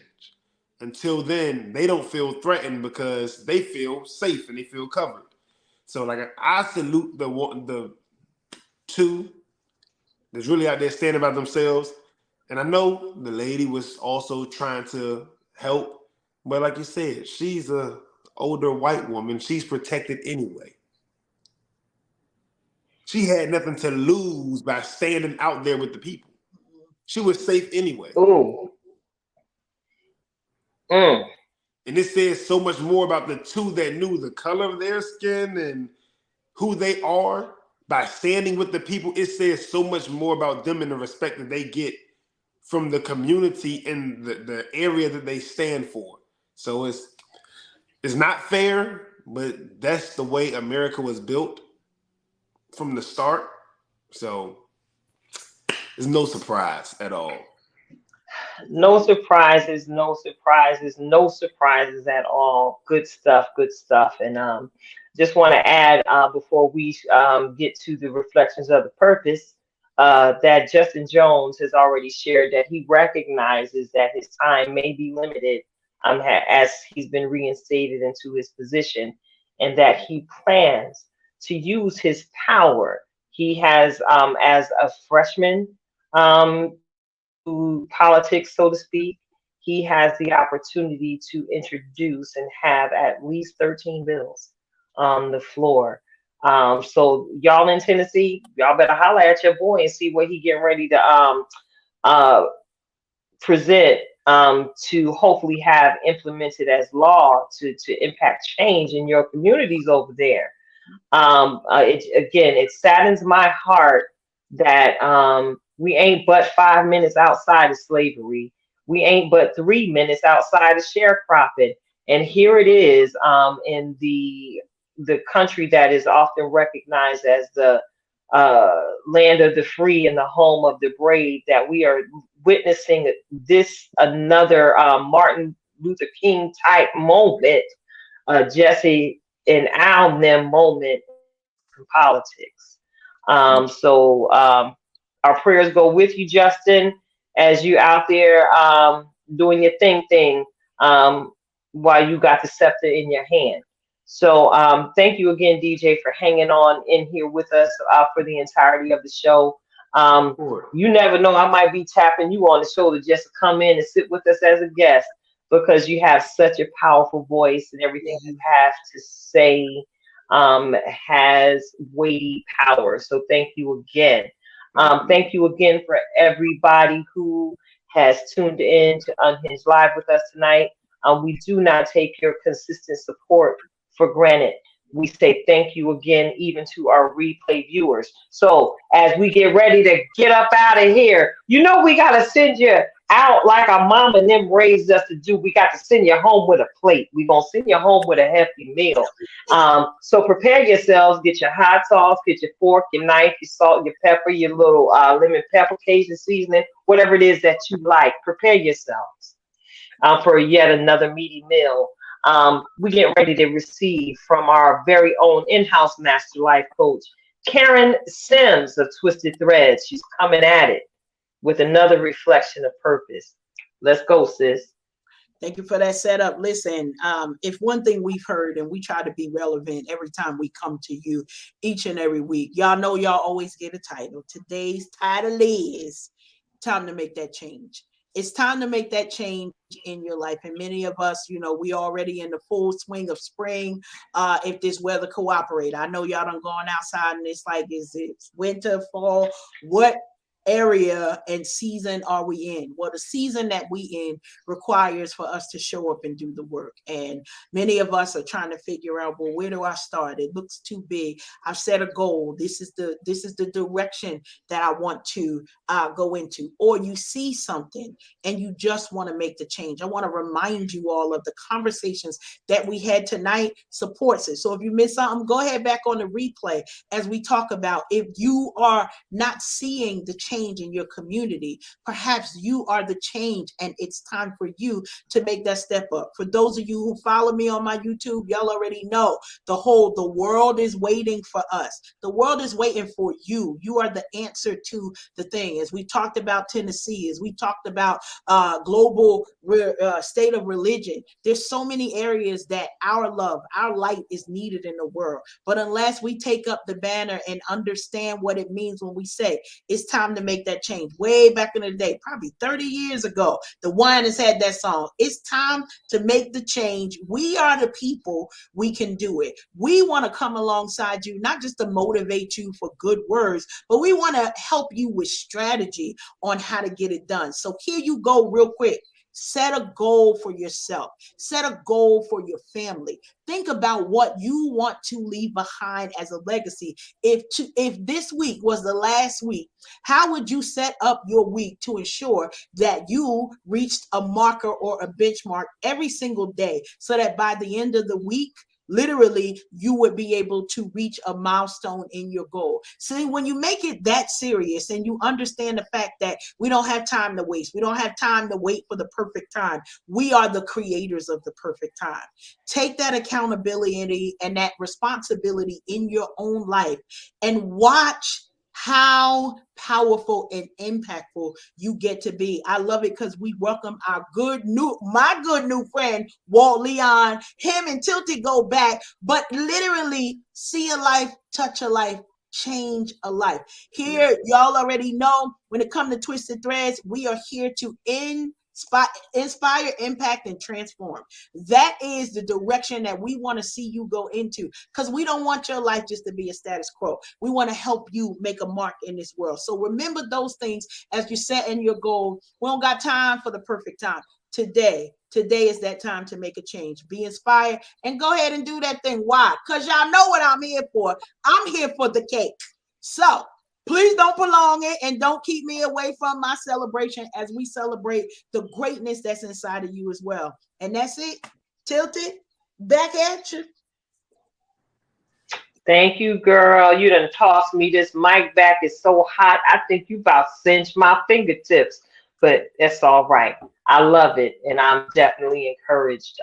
Until then, they don't feel threatened because they feel safe and they feel covered. So, like, I salute the two that's really out there standing by themselves. And I know the lady was also trying to help, but like you said, she's a older white woman. She's protected anyway. She had nothing to lose by standing out there with the people. She was safe anyway. oh, mm. And this says so much more about the two that knew the color of their skin and who they are by standing with the people. It says so much more about them and the respect that they get from the community and the area that they stand for. So it's not fair, but that's the way America was built from the start. So it's no surprise at all. No surprises, no surprises, no surprises at all. Good stuff, good stuff. And just want to add before we get to the reflections of the purpose, that Justin Jones has already shared that he recognizes that his time may be limited as he's been reinstated into his position, and that he plans to use his power. He has, as a freshman, um, politics, so to speak, he has the opportunity to introduce and have at least 13 bills on the floor. So y'all in Tennessee, y'all better holler at your boy and see what he getting ready to uh, present, to hopefully have implemented as law to impact change in your communities over there. Again, it saddens my heart that we ain't but 5 minutes outside of slavery. We ain't but 3 minutes outside of sharecropping. And here it is, in the country that is often recognized as the land of the free and the home of the brave, that we are witnessing this another Martin Luther King type moment, Jesse and Al them moment in politics. Our prayers go with you, Justin, as you out there doing your thing, while you got the scepter in your hand. So thank you again, DJ, for hanging on in here with us for the entirety of the show. Sure. You never know, I might be tapping you on the shoulder just to come in and sit with us as a guest, because you have such a powerful voice and everything you have to say has weighty power. So thank you again. Thank you again for everybody who has tuned in to Unhinged Live with us tonight. We do not take your consistent support for granted. We say thank you again, even to our replay viewers. So as we get ready to get up out of here, you know we got to send you out like our mama and them raised us to do. We got to send you home with a plate. We're going to send you home with a hefty meal. So prepare yourselves. Get your hot sauce, get your fork, your knife, your salt, your pepper, your little lemon pepper, Cajun seasoning, whatever it is that you like. Prepare yourselves for yet another meaty meal. We get ready to receive from our very own in-house master life coach, Karen Sims of Twisted Threads. She's coming at it with another reflection of purpose. Let's go, sis. Thank you for that setup. Listen, if one thing we've heard, and we try to be relevant every time we come to you each and every week, y'all know y'all always get a title. Today's title is Time to Make That Change. It's time to make that change in your life. And many of us, you know, we already in the full swing of spring. If this weather cooperate, I know y'all done gone outside and it's like, is it winter, fall? What area and season are we in? Well, the season that we in requires for us to show up and do the work. And many of us are trying to figure out, well, where do I start? It looks too big. I've set a goal. This is the direction that I want to go into. Or you see something and you just want to make the change. I want to remind you all of the conversations that we had tonight supports it. So if you missed something, go ahead back on the replay as we talk about, if you are not seeing the change in your community, perhaps you are the change and it's time for you to make that step up. For those of you who follow me on my YouTube, y'all already know the world is waiting for us. The world is waiting for you. You are the answer to the thing. As we talked about Tennessee, as we talked about global state of religion, there's so many areas that our love, our light is needed in the world. But unless we take up the banner and understand what it means when we say it's time to make that change. Way back in the day, probably 30 years ago, the Winans had that song. It's time to make the change. We are the people. We can do it. We want to come alongside you, not just to motivate you for good words, but we want to help you with strategy on how to get it done. So here you go real quick. Set a goal for yourself. Set a goal for your family. Think about what you want to leave behind as a legacy. If this week was the last week, how would you set up your week to ensure that you reached a marker or a benchmark every single day so that by the end of the week, literally, you would be able to reach a milestone in your goal. See, when you make it that serious and you understand the fact that we don't have time to waste, we don't have time to wait for the perfect time. We are the creators of the perfect time. Take that accountability and that responsibility in your own life and watch how powerful and impactful you get to be. I love it because we welcome my good new friend, Walt Leon. Him and Tilted go back, but literally see a life, touch a life, change a life. Here, y'all already know when it comes to Twisted Threads, we are here to inspire, impact, and transform. That is the direction that we want to see you go into, because we don't want your life just to be a status quo. We want to help you make a mark in this world. So remember those things as you set in your goal. We don't got time for the perfect time. Today is that time to make a change. Be inspired and go ahead and do that thing. Why? Because y'all know what I'm here for. I'm here for the cake. So please don't prolong it and don't keep me away from my celebration as we celebrate the greatness that's inside of you as well. And that's it. Tilted, back at you. Thank you, girl. You done tossed me this mic back. It's so hot. I think you about cinched my fingertips, but that's all right. I love it. And I'm definitely encouraged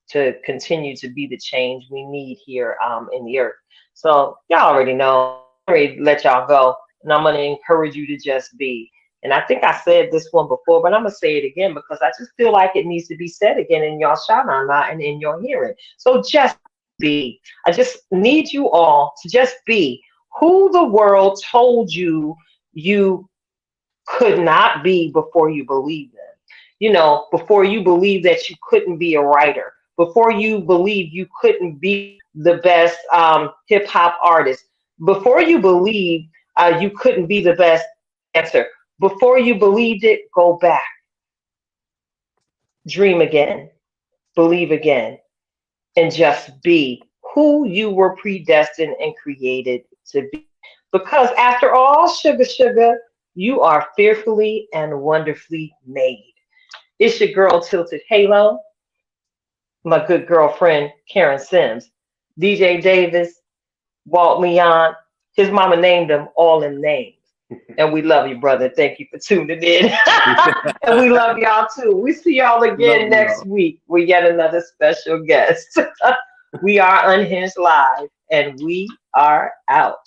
to continue to be the change we need here in the earth. So y'all already know. I'm ready to let y'all go. And I'm going to encourage you to just be. And I think I said this one before, but I'm going to say it again because I just feel like it needs to be said again in y'all shana and in your hearing. So just be. I just need you all to just be who the world told you you could not be before you believed them. You know, before you believed that you couldn't be a writer, before you believed you couldn't be the best hip hop artist, before you believed you couldn't be the best dancer, before you believed it, go back. Dream again, believe again, and just be who you were predestined and created to be. Because after all, sugar, you are fearfully and wonderfully made. It's your girl, Tilted Halo, my good girlfriend, Karen Sims, DJ Davis, Walt Leon. His mama named them all in names. And we love you, brother. Thank you for tuning in. And we love y'all too. We see y'all again next week with yet another special guest. We are Unhinged Live, and we are out.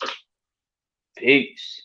Peace.